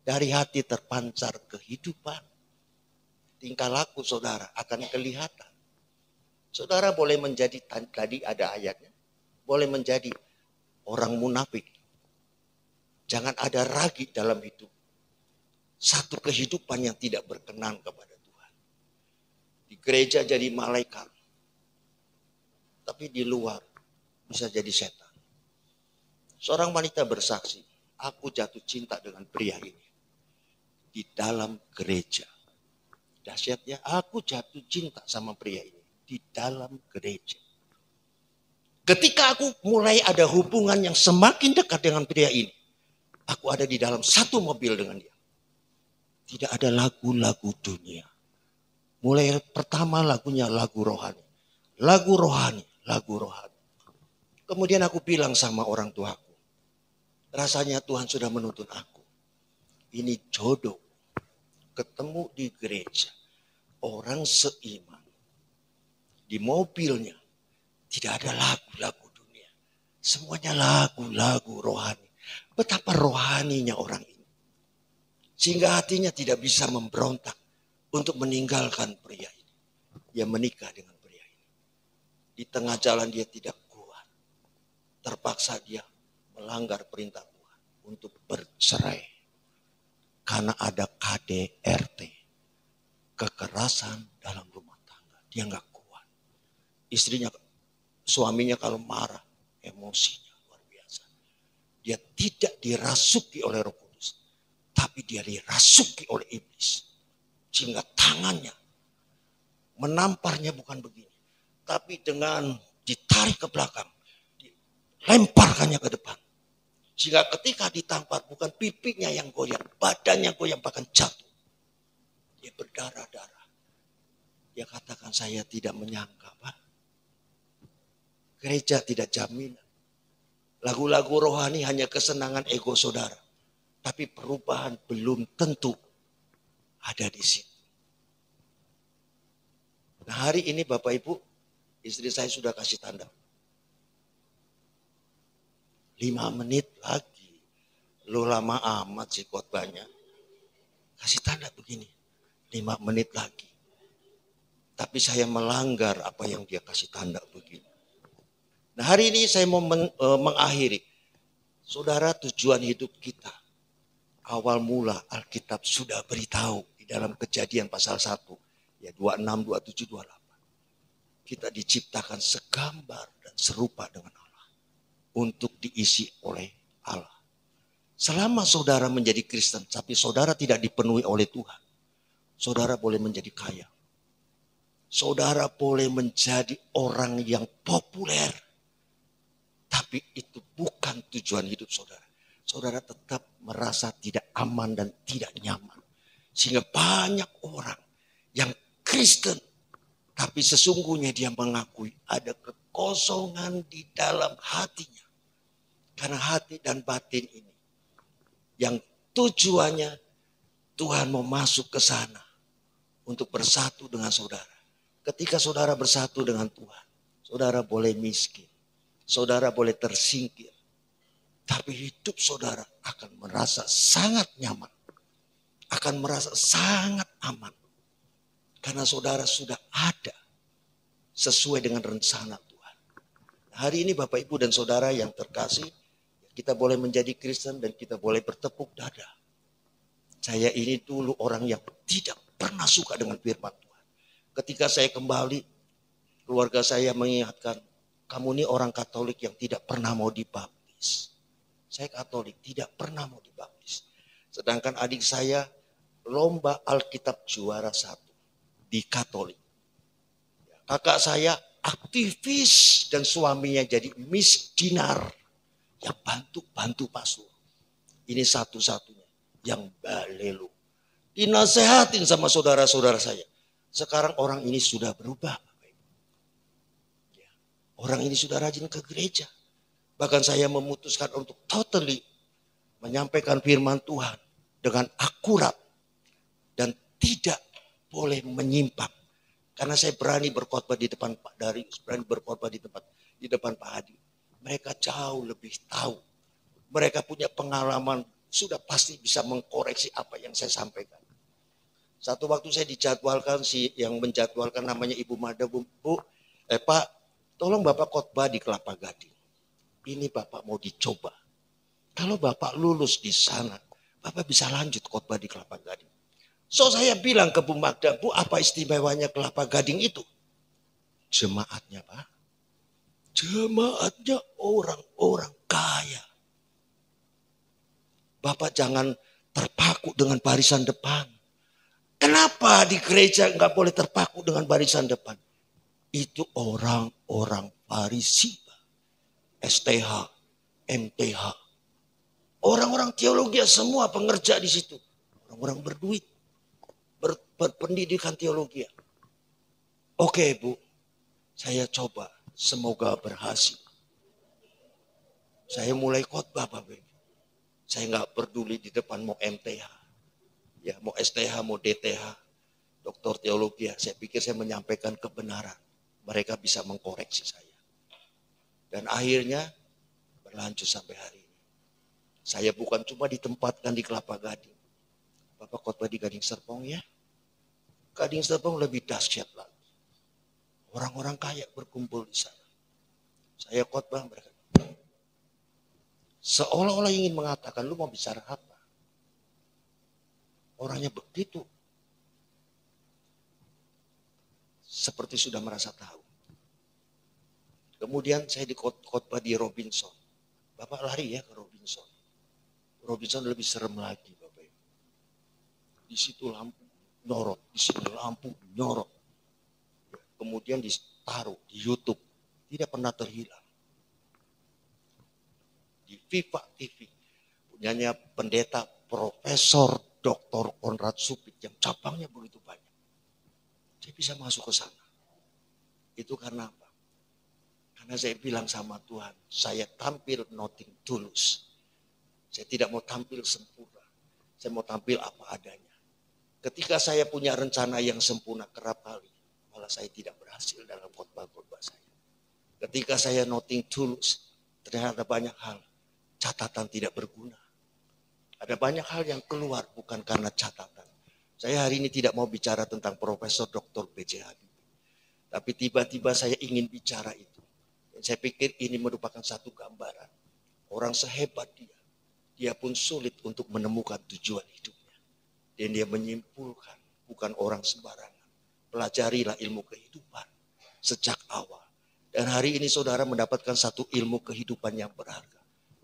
Dari hati terpancar kehidupan. Tingkah laku saudara akan kelihatan. Saudara boleh menjadi, tadi ada ayatnya, boleh menjadi orang munafik. Jangan ada ragi dalam hidup. Satu kehidupan yang tidak berkenan kepada Tuhan. Di gereja jadi malaikat. Tapi di luar bisa jadi setan. Seorang wanita bersaksi, aku jatuh cinta dengan pria ini. Di dalam gereja. Dahsyatnya, aku jatuh cinta sama pria ini. Di dalam gereja. Ketika aku mulai ada hubungan yang semakin dekat dengan pria ini. Aku ada di dalam satu mobil dengan dia. Tidak ada lagu-lagu dunia. Mulai pertama lagunya lagu rohani. Lagu rohani, lagu rohani. Kemudian aku bilang sama orang tuaku. Rasanya Tuhan sudah menuntun aku. Ini jodoh. Ketemu di gereja. Orang seiman. Di mobilnya. Tidak ada lagu-lagu dunia. Semuanya lagu-lagu rohani. Betapa rohaninya orang ini. Sehingga hatinya tidak bisa memberontak untuk meninggalkan pria ini. Dia menikah dengan pria ini. Di tengah jalan dia tidak kuat. Terpaksa dia melanggar perintah Tuhan untuk bercerai. Karena ada KDRT. Kekerasan dalam rumah tangga. Dia nggak kuat. Suaminya kalau marah, emosinya luar biasa. Dia tidak dirasuki oleh Roh Kudus. Tapi dia dirasuki oleh iblis. Sehingga tangannya menamparnya bukan begini. Tapi dengan ditarik ke belakang. Lemparkannya ke depan. Sehingga ketika ditampar bukan pipinya yang goyang. Badannya goyang bahkan jatuh. Dia berdarah-darah. Dia katakan saya tidak menyangka Pak. Gereja tidak jaminan. Lagu-lagu rohani hanya kesenangan ego saudara. Tapi perubahan belum tentu ada di situ. Nah hari ini Bapak Ibu, istri saya sudah kasih tanda. 5 menit lagi. Lo lama amat sih khotbahnya. Kasih tanda begini. 5 menit lagi. Tapi saya melanggar apa yang dia kasih tanda begini. Nah hari ini saya mau mengakhiri. Saudara, tujuan hidup kita. Awal mula Alkitab sudah beritahu di dalam Kejadian pasal 1. Ya 26, 27, 28. Kita diciptakan segambar dan serupa dengan Allah. Untuk diisi oleh Allah. Selama saudara menjadi Kristen. Tapi saudara tidak dipenuhi oleh Tuhan. Saudara boleh menjadi kaya. Saudara boleh menjadi orang yang populer. Tapi itu bukan tujuan hidup saudara. Saudara tetap merasa tidak aman dan tidak nyaman. Sehingga banyak orang yang Kristen. Tapi sesungguhnya dia mengakui ada kekosongan di dalam hatinya. Karena hati dan batin ini. Yang tujuannya Tuhan mau masuk ke sana. Untuk bersatu dengan saudara. Ketika saudara bersatu dengan Tuhan. Saudara boleh miskin. Saudara boleh tersingkir. Tapi hidup saudara akan merasa sangat nyaman. Akan merasa sangat aman. Karena saudara sudah ada. Sesuai dengan rencana Tuhan. Hari ini Bapak Ibu dan saudara yang terkasih. Kita boleh menjadi Kristen dan kita boleh bertepuk dada. Saya ini dulu orang yang tidak pernah suka dengan firman Tuhan. Ketika saya kembali. Keluarga saya mengingatkan. Kamu ini orang Katolik yang tidak pernah mau dibaptis. Saya Katolik, tidak pernah mau dibaptis. Sedangkan adik saya lomba Alkitab juara 1 di Katolik. Kakak saya aktivis dan suaminya jadi Miss Dinar yang bantu Pak Sur. Ini satu-satunya yang balelo. Dinasehatin sama saudara-saudara saya. Sekarang orang ini sudah berubah. Orang ini sudah rajin ke gereja. Bahkan saya memutuskan untuk totally menyampaikan firman Tuhan dengan akurat dan tidak boleh menyimpang. Karena saya berani berkhotbah di depan Pak Darius, berani berkhotbah di depan Pak Hadi. Mereka jauh lebih tahu. Mereka punya pengalaman, sudah pasti bisa mengkoreksi apa yang saya sampaikan. Satu waktu saya dijadwalkan, yang menjadwalkan namanya Ibu Mada, Pak, tolong Bapak khotbah di Kelapa Gading. Ini Bapak mau dicoba. Kalau Bapak lulus di sana, Bapak bisa lanjut khotbah di Kelapa Gading. So saya bilang ke Bu Magda, Bu, apa istimewanya Kelapa Gading itu? Jemaatnya, Pak. Jemaatnya orang-orang kaya. Bapak jangan terpaku dengan barisan depan. Kenapa di gereja nggak boleh terpaku dengan barisan depan? Itu orang-orang Farisi, STH, MTH. Orang-orang teologi semua pengerja di situ. Orang-orang berduit, berpendidikan teologi. Oke Bu, saya coba, semoga berhasil. Saya mulai khotbah Bapak. Saya nggak peduli di depan mau MTH, ya mau STH, mau DTH, doktor teologi. Saya pikir saya menyampaikan kebenaran. Mereka bisa mengkoreksi saya. Dan akhirnya berlanjut sampai hari ini. Saya bukan cuma ditempatkan di Kelapa Gading. Bapak khotbah di Gading Serpong ya. Gading Serpong lebih dahsyat lagi. Orang-orang kaya berkumpul di sana. Saya khotbah mereka. Seolah-olah ingin mengatakan, lu mau bicara apa? Orangnya begitu. Seperti sudah merasa tahu. Kemudian saya dikhotbah di Robinson. Bapak lari ya ke Robinson. Robinson lebih serem lagi Bapak. Di situ lampu nyorot, di sini lampu nyorot. Kemudian ditaruh di YouTube. Tidak pernah terhilang. Di Viva TV. Punyanya pendeta Profesor Dr. Konrad Supit yang cabangnya begitu banyak. Saya bisa masuk ke sana. Itu karena apa? Karena saya bilang sama Tuhan, saya tampil nothing tulus. Saya tidak mau tampil sempurna. Saya mau tampil apa adanya. Ketika saya punya rencana yang sempurna kerap kali, malah saya tidak berhasil dalam khotbah-khotbah saya. Ketika saya nothing tulus, ternyata ada banyak hal. Catatan tidak berguna. Ada banyak hal yang keluar bukan karena catatan. Saya hari ini tidak mau bicara tentang Profesor Dr. B.J. Habibie. Tapi tiba-tiba saya ingin bicara itu. Dan saya pikir ini merupakan satu gambaran. Orang sehebat dia pun sulit untuk menemukan tujuan hidupnya. Dan dia menyimpulkan, bukan orang sembarangan. Pelajarilah ilmu kehidupan sejak awal. Dan hari ini saudara mendapatkan satu ilmu kehidupan yang berharga.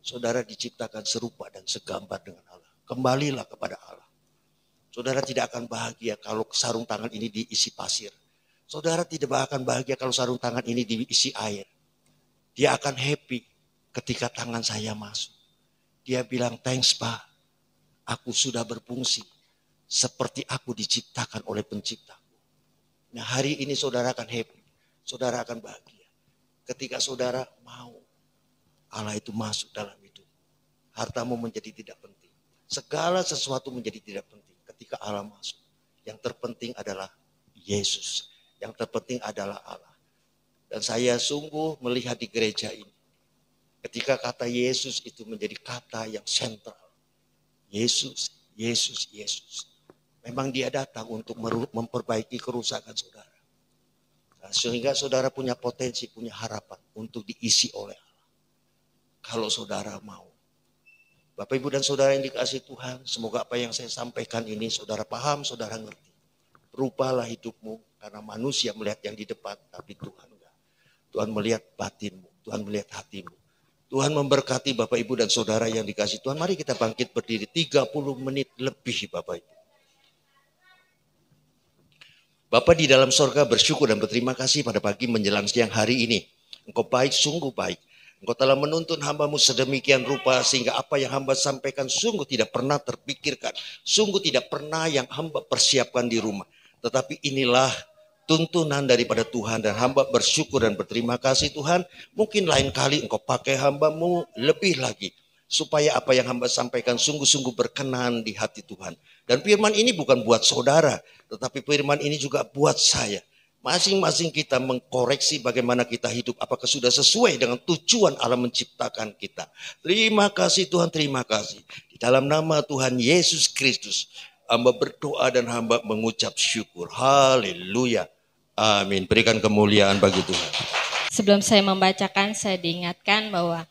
Saudara diciptakan serupa dan segambar dengan Allah. Kembalilah kepada Allah. Saudara tidak akan bahagia kalau sarung tangan ini diisi pasir. Saudara tidak akan bahagia kalau sarung tangan ini diisi air. Dia akan happy ketika tangan saya masuk. Dia bilang, thanks Pak, aku sudah berfungsi seperti aku diciptakan oleh penciptaku. Nah hari ini saudara akan happy, saudara akan bahagia. Ketika saudara mau Allah itu masuk dalam hidup. Hartamu menjadi tidak penting. Segala sesuatu menjadi tidak penting ketika Allah masuk. Yang terpenting adalah Yesus. Yang terpenting adalah Allah. Dan saya sungguh melihat di gereja ini. Ketika kata Yesus itu menjadi kata yang sentral. Yesus, Yesus, Yesus. Memang dia datang untuk memperbaiki kerusakan saudara. Nah, sehingga saudara punya potensi, punya harapan untuk diisi oleh Allah. Kalau saudara mau. Bapak, Ibu, dan saudara yang dikasihi Tuhan, semoga apa yang saya sampaikan ini saudara paham, saudara ngerti. Rubahlah hidupmu, karena manusia melihat yang di depan, tapi Tuhan enggak. Tuhan melihat batinmu, Tuhan melihat hatimu. Tuhan memberkati Bapak, Ibu, dan saudara yang dikasihi Tuhan. Mari kita bangkit berdiri 30 menit lebih Bapak, Ibu. Bapa di dalam sorga, bersyukur dan berterima kasih pada pagi menjelang siang hari ini. Engkau baik, sungguh baik. Engkau telah menuntun hamba-Mu sedemikian rupa sehingga apa yang hamba sampaikan sungguh tidak pernah terpikirkan. Sungguh tidak pernah yang hamba persiapkan di rumah. Tetapi inilah tuntunan daripada Tuhan, dan hamba bersyukur dan berterima kasih Tuhan. Mungkin lain kali Engkau pakai hamba-Mu lebih lagi, supaya apa yang hamba sampaikan sungguh-sungguh berkenan di hati Tuhan. Dan firman ini bukan buat saudara, tetapi firman ini juga buat saya. Masing-masing kita mengkoreksi bagaimana kita hidup, apakah sudah sesuai dengan tujuan Allah menciptakan kita. Terima kasih Tuhan, terima kasih. Di dalam nama Tuhan Yesus Kristus, hamba berdoa dan hamba mengucap syukur. Haleluya. Amin. Berikan kemuliaan bagi Tuhan. Sebelum saya membacakan, saya diingatkan bahwa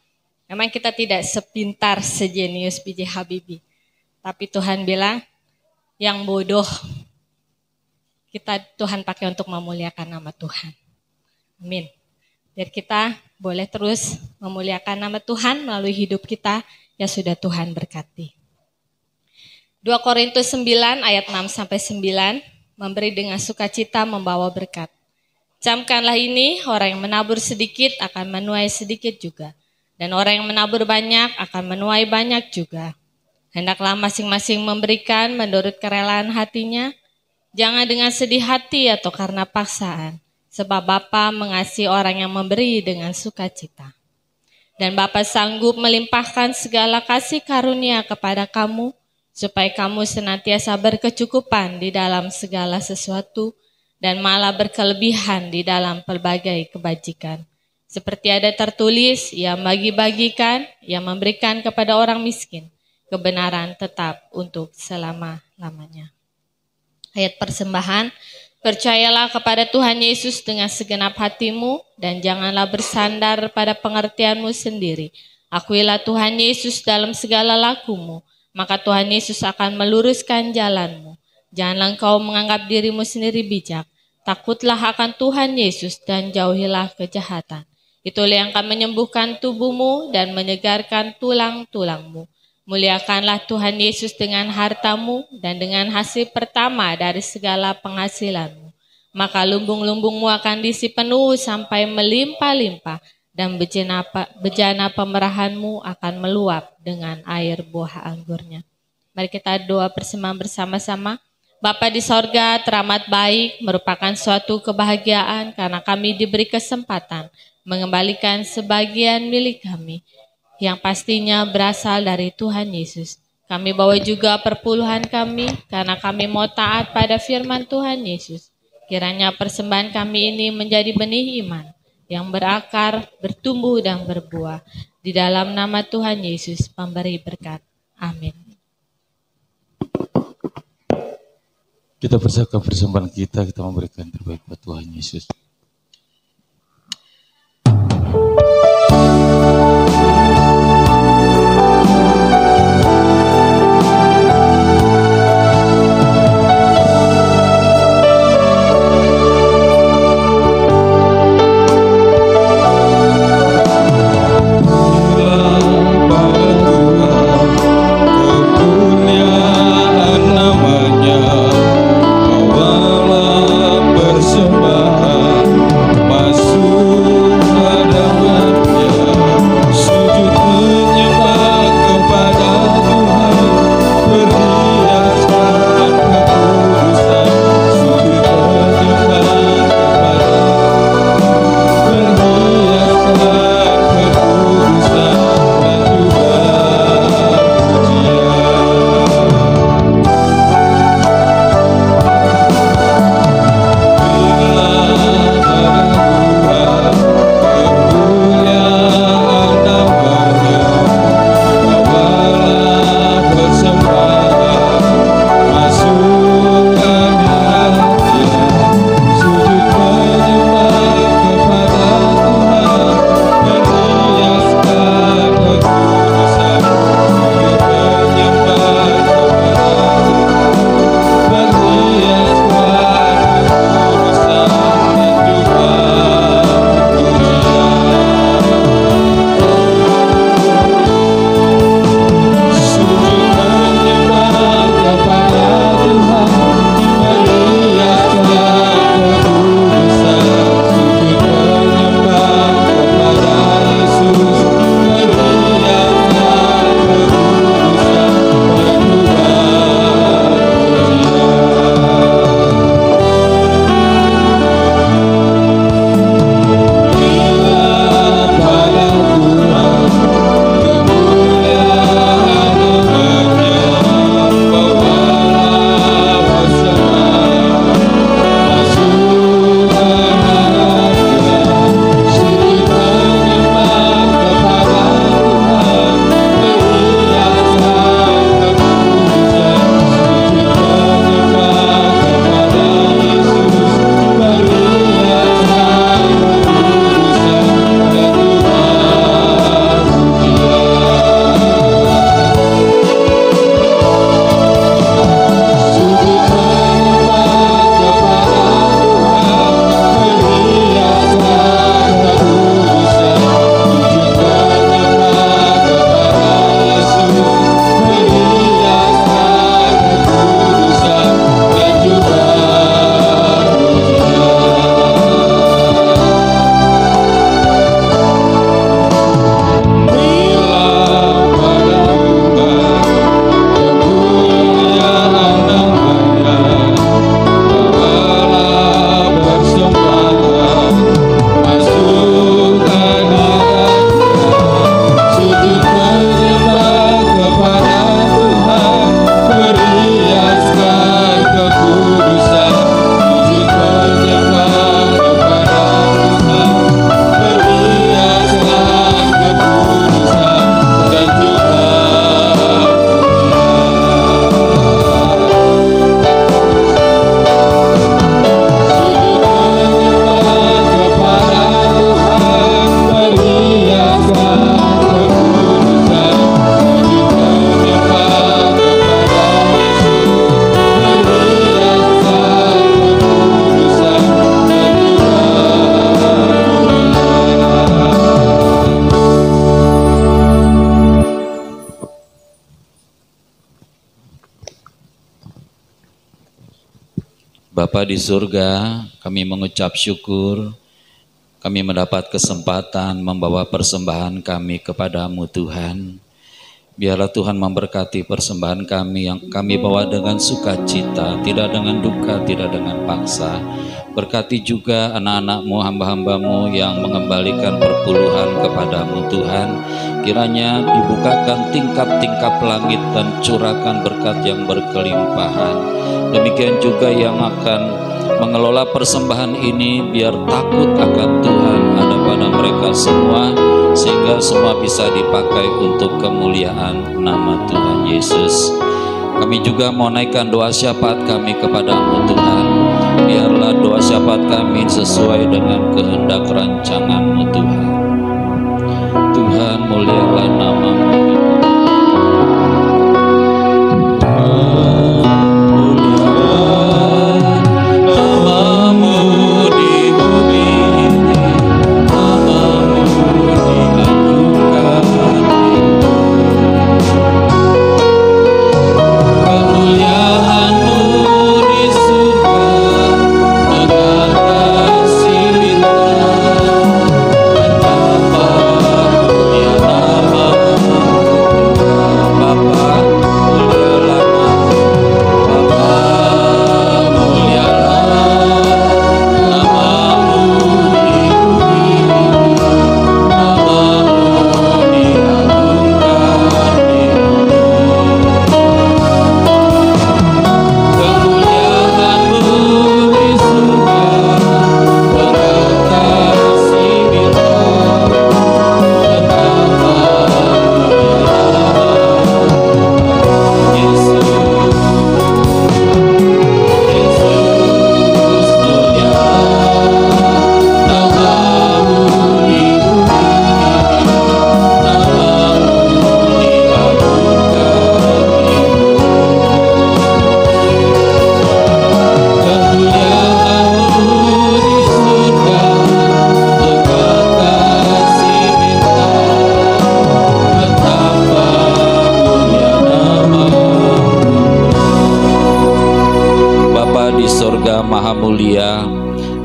memang kita tidak sepintar sejenius B.J. Habibie. Tapi Tuhan bilang, yang bodoh, Tuhan pakai untuk memuliakan nama Tuhan. Amin. Biar kita boleh terus memuliakan nama Tuhan melalui hidup kita yang sudah Tuhan berkati. 2 Korintus 9 ayat 6-9, memberi dengan sukacita membawa berkat. Camkanlah ini, orang yang menabur sedikit akan menuai sedikit juga. Dan orang yang menabur banyak akan menuai banyak juga. Hendaklah masing-masing memberikan menurut kerelaan hatinya, jangan dengan sedih hati atau karena paksaan. Sebab Bapa mengasihi orang yang memberi dengan sukacita. Dan Bapa sanggup melimpahkan segala kasih karunia kepada kamu, supaya kamu senantiasa berkecukupan di dalam segala sesuatu dan malah berkelebihan di dalam pelbagai kebajikan. Seperti ada tertulis, ia bagi-bagikan, ia memberikan kepada orang miskin, kebenaran tetap untuk selama-lamanya. Ayat persembahan, percayalah kepada Tuhan Yesus dengan segenap hatimu dan janganlah bersandar pada pengertianmu sendiri. Akuilah Tuhan Yesus dalam segala lakumu, maka Tuhan Yesus akan meluruskan jalanmu. Janganlah engkau menganggap dirimu sendiri bijak. Takutlah akan Tuhan Yesus dan jauhilah kejahatan. Itulah yang akan menyembuhkan tubuhmu dan menyegarkan tulang-tulangmu. Muliakanlah Tuhan Yesus dengan hartamu dan dengan hasil pertama dari segala penghasilanmu. Maka lumbung-lumbungmu akan diisi penuh sampai melimpah-limpah. Dan bejana pemerahanmu akan meluap dengan air buah anggurnya. Mari kita doa persembahan bersama-sama. Bapa di sorga, teramat baik, merupakan suatu kebahagiaan karena kami diberi kesempatan mengembalikan sebagian milik kami, yang pastinya berasal dari Tuhan Yesus. Kami bawa juga perpuluhan kami karena kami mau taat pada firman Tuhan Yesus. Kiranya persembahan kami ini menjadi benih iman yang berakar, bertumbuh dan berbuah. Di dalam nama Tuhan Yesus, pemberi berkat. Amin. Kita persiapkan persembahan kita memberikan terbaik buat Tuhan Yesus. Namanya, bawalah persembahan di surga, kami mengucap syukur, kami mendapat kesempatan membawa persembahan kami kepadamu Tuhan. Biarlah Tuhan memberkati persembahan kami yang kami bawa dengan sukacita, tidak dengan duka, tidak dengan paksa. Berkati juga anak-anak-Mu, hamba-hamba-Mu yang mengembalikan perpuluhan kepadamu Tuhan. Kiranya dibukakan tingkap-tingkap langit dan curahkan berkat yang berkelimpahan. Demikian juga yang akan mengelola persembahan ini, biar takut akan Tuhan ada pada mereka semua, sehingga semua bisa dipakai untuk kemuliaan nama Tuhan Yesus. Kami juga mau naikkan doa syafaat kami kepadamu Tuhan. Biarlah doa syafaat kami sesuai dengan kehendak rancangan-Mu Tuhan. Tuhan, mulialah nama-Mu.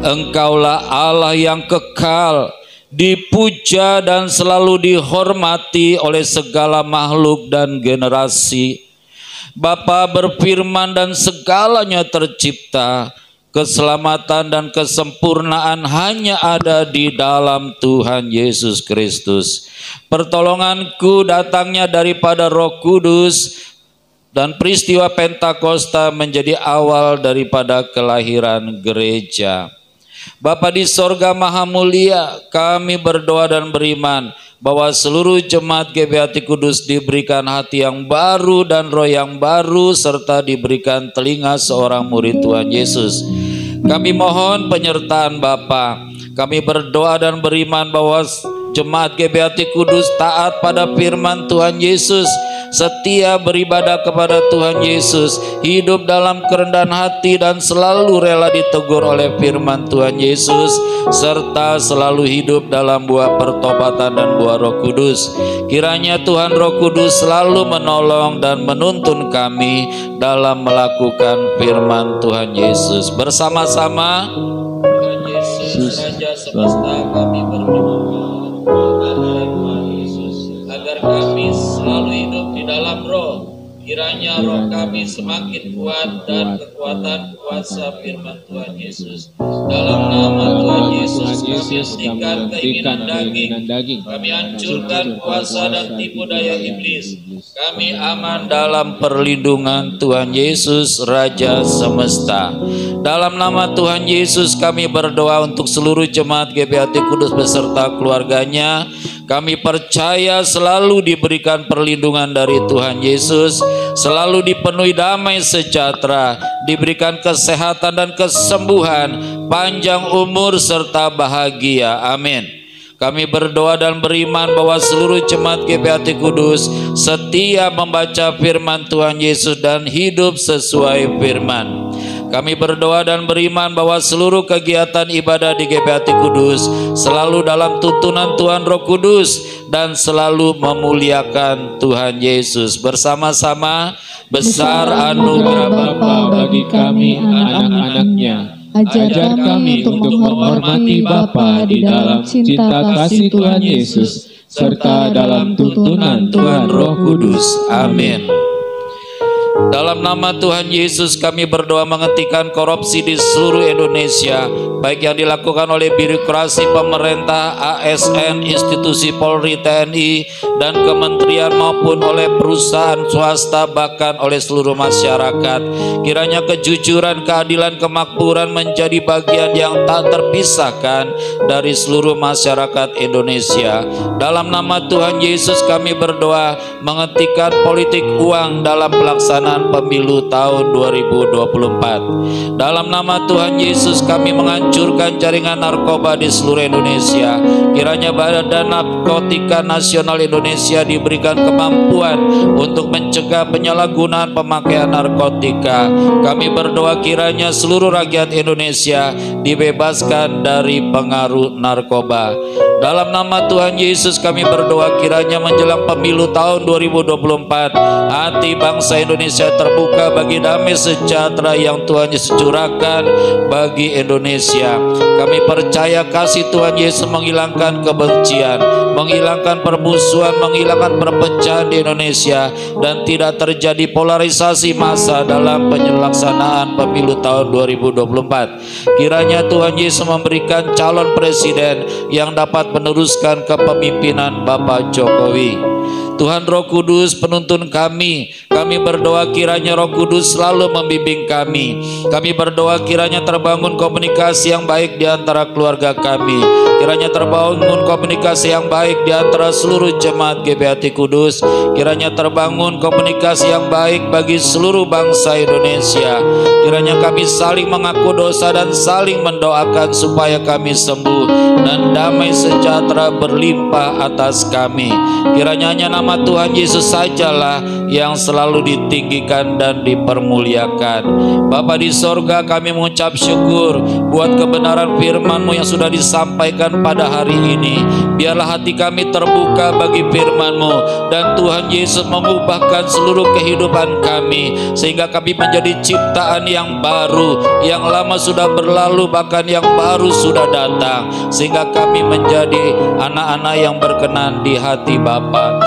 Engkaulah Allah yang kekal, dipuja dan selalu dihormati oleh segala makhluk dan generasi. Bapa berfirman dan segalanya tercipta. Keselamatan dan kesempurnaan hanya ada di dalam Tuhan Yesus Kristus. Pertolonganku datangnya daripada Roh Kudus, dan peristiwa Pentakosta menjadi awal daripada kelahiran gereja. Bapa di sorga Maha Mulia, kami berdoa dan beriman bahwa seluruh jemaat GBHT Kudus diberikan hati yang baru dan roh yang baru, serta diberikan telinga seorang murid Tuhan Yesus. Kami mohon penyertaan Bapa. Kami berdoa dan beriman bahwa jemaat GBHT Kudus taat pada firman Tuhan Yesus, setia beribadah kepada Tuhan Yesus, hidup dalam kerendahan hati dan selalu rela ditegur oleh firman Tuhan Yesus, serta selalu hidup dalam buah pertobatan dan buah Roh Kudus. Kiranya Tuhan Roh Kudus selalu menolong dan menuntun kami dalam melakukan firman Tuhan Yesus. Bersama-sama Tuhan Yesus, Raja semesta, kami berdoa agar kami selalu hidup di dalam roh. Kiranya roh kami semakin kuat dan kekuatan kuasa firman Tuhan Yesus. Dalam nama Tuhan Yesus kami hentikan keinginan daging. Kami hancurkan kuasa dan tipu daya iblis. Kami aman dalam perlindungan Tuhan Yesus, Raja semesta. Dalam nama Tuhan Yesus kami berdoa untuk seluruh jemaat GBHT Kudus beserta keluarganya. Kami percaya selalu diberikan perlindungan dari Tuhan Yesus, selalu dipenuhi damai sejahtera, diberikan kesehatan dan kesembuhan, panjang umur serta bahagia. Amin. Kami berdoa dan beriman bahwa seluruh jemaat GBHT Kudus setia membaca firman Tuhan Yesus dan hidup sesuai firman. Kami berdoa dan beriman bahwa seluruh kegiatan ibadah di GBHT Kudus selalu dalam tuntunan Tuhan Roh Kudus dan selalu memuliakan Tuhan Yesus. Bersama-sama, besar anugerah Bapa bagi kami anak-anaknya. Ajar kami untuk menghormati Bapa di dalam cinta kasih Tuhan Yesus, serta dalam tuntunan Tuhan Roh Kudus. Amin. Dalam nama Tuhan Yesus kami berdoa menghentikan korupsi di seluruh Indonesia, baik yang dilakukan oleh birokrasi pemerintah, ASN, institusi Polri, TNI, dan kementerian maupun oleh perusahaan swasta, bahkan oleh seluruh masyarakat. Kiranya kejujuran, keadilan, kemakmuran menjadi bagian yang tak terpisahkan dari seluruh masyarakat Indonesia. Dalam nama Tuhan Yesus kami berdoa menghentikan politik uang dalam pelaksanaan pemilu tahun 2024. Dalam nama Tuhan Yesus kami menghancurkan jaringan narkoba di seluruh Indonesia. Kiranya Badan Narkotika Nasional Indonesia diberikan kemampuan untuk mencegah penyalahgunaan pemakaian narkotika. Kami berdoa kiranya seluruh rakyat Indonesia dibebaskan dari pengaruh narkoba. Dalam nama Tuhan Yesus kami berdoa kiranya menjelang pemilu tahun 2024 hati bangsa Indonesia terbuka bagi damai sejahtera yang Tuhan Yesus curahkan bagi Indonesia. Kami percaya kasih Tuhan Yesus menghilangkan kebencian, menghilangkan permusuhan, menghilangkan perpecahan di Indonesia, dan tidak terjadi polarisasi massa dalam penyelaksanaan pemilu tahun 2024. Kiranya Tuhan Yesus memberikan calon presiden yang dapat meneruskan kepemimpinan Bapak Jokowi. Tuhan Roh Kudus penuntun kami berdoa kiranya Roh Kudus selalu membimbing kami. Kami berdoa kiranya terbangun komunikasi yang baik di antara keluarga kami. Kiranya terbangun komunikasi yang baik di antara seluruh jemaat GBHT Kudus. Kiranya terbangun komunikasi yang baik bagi seluruh bangsa Indonesia. Kiranya kami saling mengaku dosa dan saling mendoakan supaya kami sembuh dan damai sejahtera berlimpah atas kami. Kiranya hanya nama Tuhan Yesus sajalah yang selalu ditinggikan dan dipermuliakan. Bapa di sorga, kami mengucap syukur buat kebenaran firman-Mu yang sudah disampaikan pada hari ini. Biarlah hati kami terbuka bagi firman-Mu, dan Tuhan Yesus mengubahkan seluruh kehidupan kami sehingga kami menjadi ciptaan yang baru. Yang lama sudah berlalu, bahkan yang baru sudah datang, sehingga kami menjadi anak-anak yang berkenan di hati Bapa.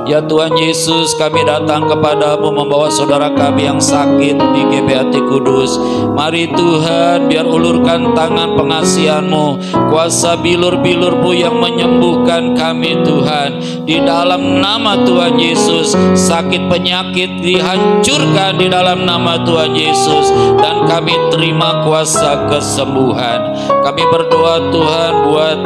Ya Tuhan Yesus, kami datang kepadamu membawa saudara kami yang sakit di GBHT Kudus. Mari Tuhan, biar ulurkan tangan pengasihan-Mu, kuasa bilur-bilur-Mu yang menyembuhkan kami Tuhan. Di dalam nama Tuhan Yesus, sakit penyakit dihancurkan di dalam nama Tuhan Yesus, dan kami terima kuasa kesembuhan. Kami berdoa Tuhan buat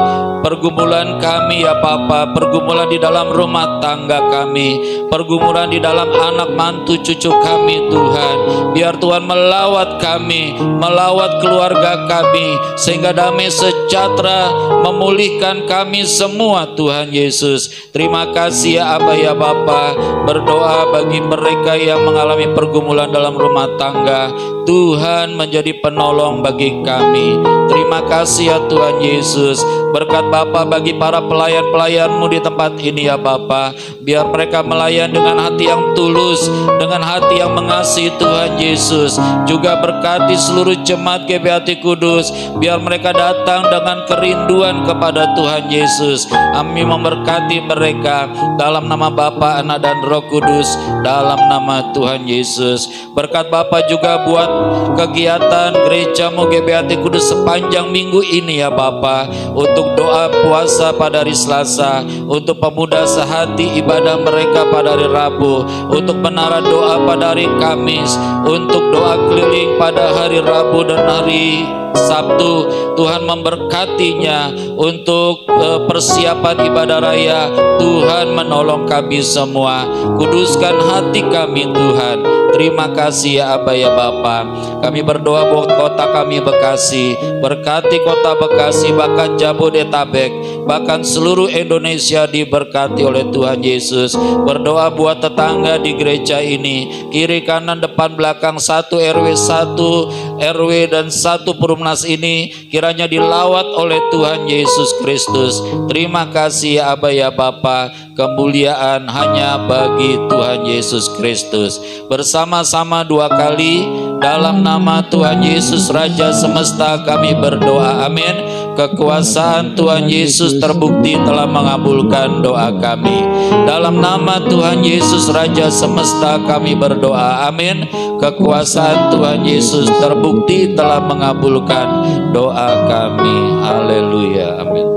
pergumulan kami ya Bapa, pergumulan di dalam rumah tangga kami, pergumulan di dalam anak mantu cucu kami Tuhan. Biar Tuhan melawat kami, melawat keluarga kami, sehingga damai sejahtera memulihkan kami semua Tuhan Yesus. Terima kasih ya Aba ya Bapa. Berdoa bagi mereka yang mengalami pergumulan dalam rumah tangga, Tuhan menjadi penolong bagi kami. Terima kasih ya Tuhan Yesus. Berkat Bapa bagi para pelayan-pelayan-Mu di tempat ini ya Bapa. Biar mereka melayan dengan hati yang tulus, dengan hati yang mengasihi Tuhan Yesus. Juga berkati seluruh jemaat GBHT Kudus, biar mereka datang dengan kerinduan kepada Tuhan Yesus. Amin, memberkati mereka dalam nama Bapa, Anak, dan Roh Kudus, dalam nama Tuhan Yesus. Berkat Bapa juga buat kegiatan gereja-Mu GBHT Kudus sepanjang minggu ini ya Bapa. Untuk doa puasa pada hari Selasa, untuk pemuda sehati ibadah mereka pada hari Rabu, untuk menara doa pada hari Kamis, untuk doa keliling pada hari Rabu dan hari Sabtu. Tuhan memberkatinya untuk persiapan ibadah raya. Tuhan menolong kami semua. Kuduskan hati kami Tuhan. Terima kasih ya Aba ya Bapa. Kami berdoa buat kota kami Bekasi. Berkati kota Bekasi, bahkan Jabodetabek, bahkan seluruh Indonesia diberkati oleh Tuhan Yesus. Berdoa buat tetangga di gereja ini, kiri kanan depan belakang, 1 RW 1 RW dan 1 Perumnas ini kiranya dilawat oleh Tuhan Yesus Kristus. Terima kasih ya Aba ya Bapa. Kemuliaan hanya bagi Tuhan Yesus Kristus. Bersama-sama 2 kali Dalam nama Tuhan Yesus Raja semesta kami berdoa, amin. Kekuasaan Tuhan Yesus terbukti telah mengabulkan doa kami. Dalam nama Tuhan Yesus Raja semesta kami berdoa, amin. Kekuasaan Tuhan Yesus terbukti telah mengabulkan doa kami. Haleluya, amin.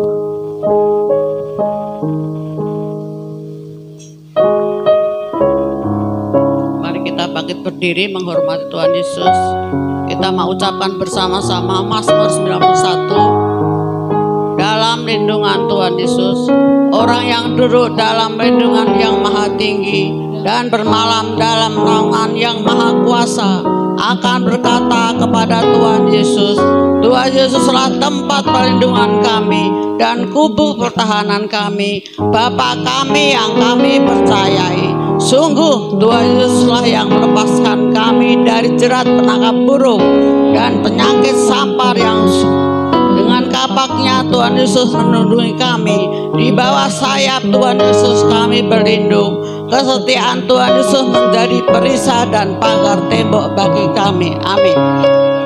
Mari kita bangkit berdiri menghormati Tuhan Yesus. Kita mau ucapkan bersama-sama Mazmur 91. Dalam lindungan Tuhan Yesus, orang yang duduk dalam lindungan yang maha tinggi dan bermalam dalam naungan yang maha kuasa akan berkata kepada Tuhan Yesus, Tuhan Yesuslah tempat perlindungan kami dan kubu pertahanan kami, Bapa kami yang kami percayai. Sungguh Tuhan Yesuslah yang melepaskan kami dari jerat penangkap burung dan penyakit sampar yang dengan kapaknya Tuhan Yesus melindungi kami. Di bawah sayap Tuhan Yesus kami berlindung. Kesetiaan Tuhan Yesus menjadi perisai dan pagar tembok bagi kami. Amin.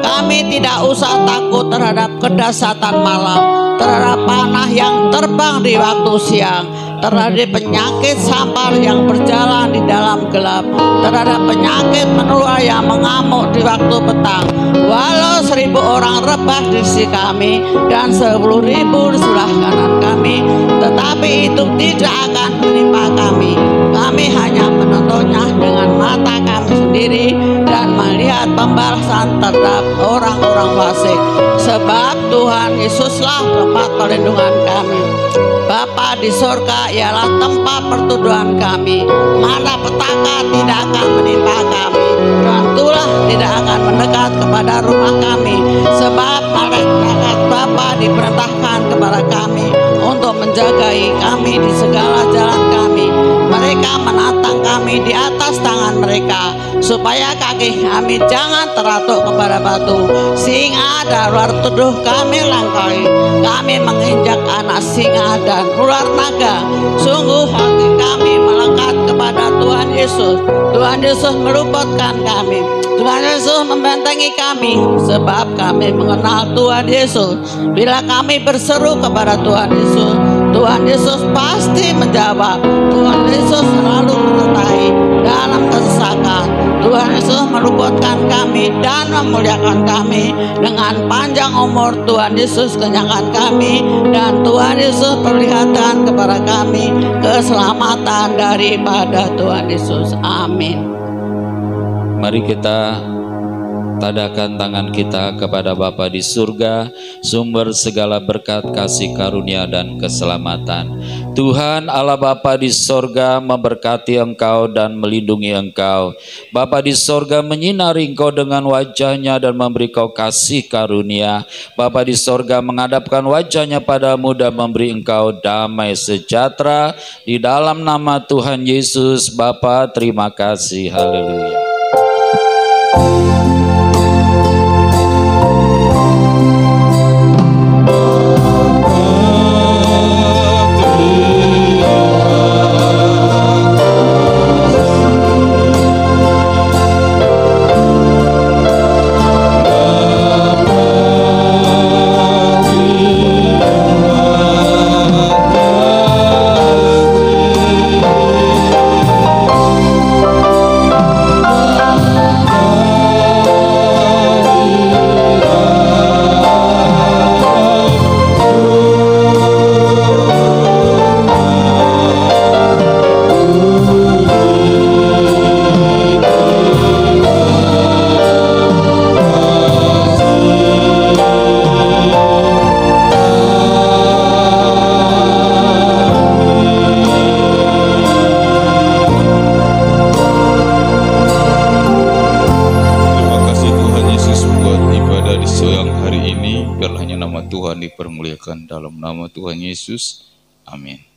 Kami tidak usah takut terhadap kedahsyatan malam, terhadap panah yang terbang di waktu siang, terhadap penyakit sampar yang berjalan di dalam gelap, terhadap penyakit menular yang mengamuk di waktu petang. Walau 1000 orang rebah di sisi kami dan 10.000 di sebelah kanan kami, tetapi itu tidak akan menimpa kami. Kami hanya menontonnya dengan mata kami sendiri dan melihat pembalasan terhadap orang-orang fasik. Sebab Tuhan Yesuslah tempat perlindungan kami. Bapa di sorga ialah tempat perteduhan kami, mana petaka tidak akan menimpa kami, dan tulah tidak akan mendekat kepada rumah kami. Sebab malaikat Bapa diperintahkan kepada kami untuk menjagai kami di segala jalan kami. Mereka menatang kami di atas tangan mereka, supaya kaki kami jangan teratuk kepada batu. Singa dan ular tuduh kami langkahi. Kami menginjak anak singa dan ular naga. Sungguh hati kami melekat kepada Tuhan Yesus. Tuhan Yesus meluputkan kami. Tuhan Yesus membentengi kami, sebab kami mengenal Tuhan Yesus. Bila kami berseru kepada Tuhan Yesus, Tuhan Yesus pasti menjawab. Tuhan Yesus selalu menyertai dalam kesesakan. Tuhan Yesus meluputkan kami dan memuliakan kami. Dengan panjang umur Tuhan Yesus kenyangkan kami, dan Tuhan Yesus perlihatkan kepada kami keselamatan daripada Tuhan Yesus. Amin. Mari kita tadakan tangan kita kepada Bapa di surga, sumber segala berkat, kasih karunia dan keselamatan. Tuhan Allah Bapa di sorga memberkati engkau dan melindungi engkau. Bapa di sorga menyinari engkau dengan wajahnya dan memberi kau kasih karunia. Bapa di sorga menghadapkan wajahnya padamu dan memberi engkau damai sejahtera. Di dalam nama Tuhan Yesus, Bapa terima kasih. Haleluya. Tuhan dipermuliakan dalam nama Tuhan Yesus. Amin.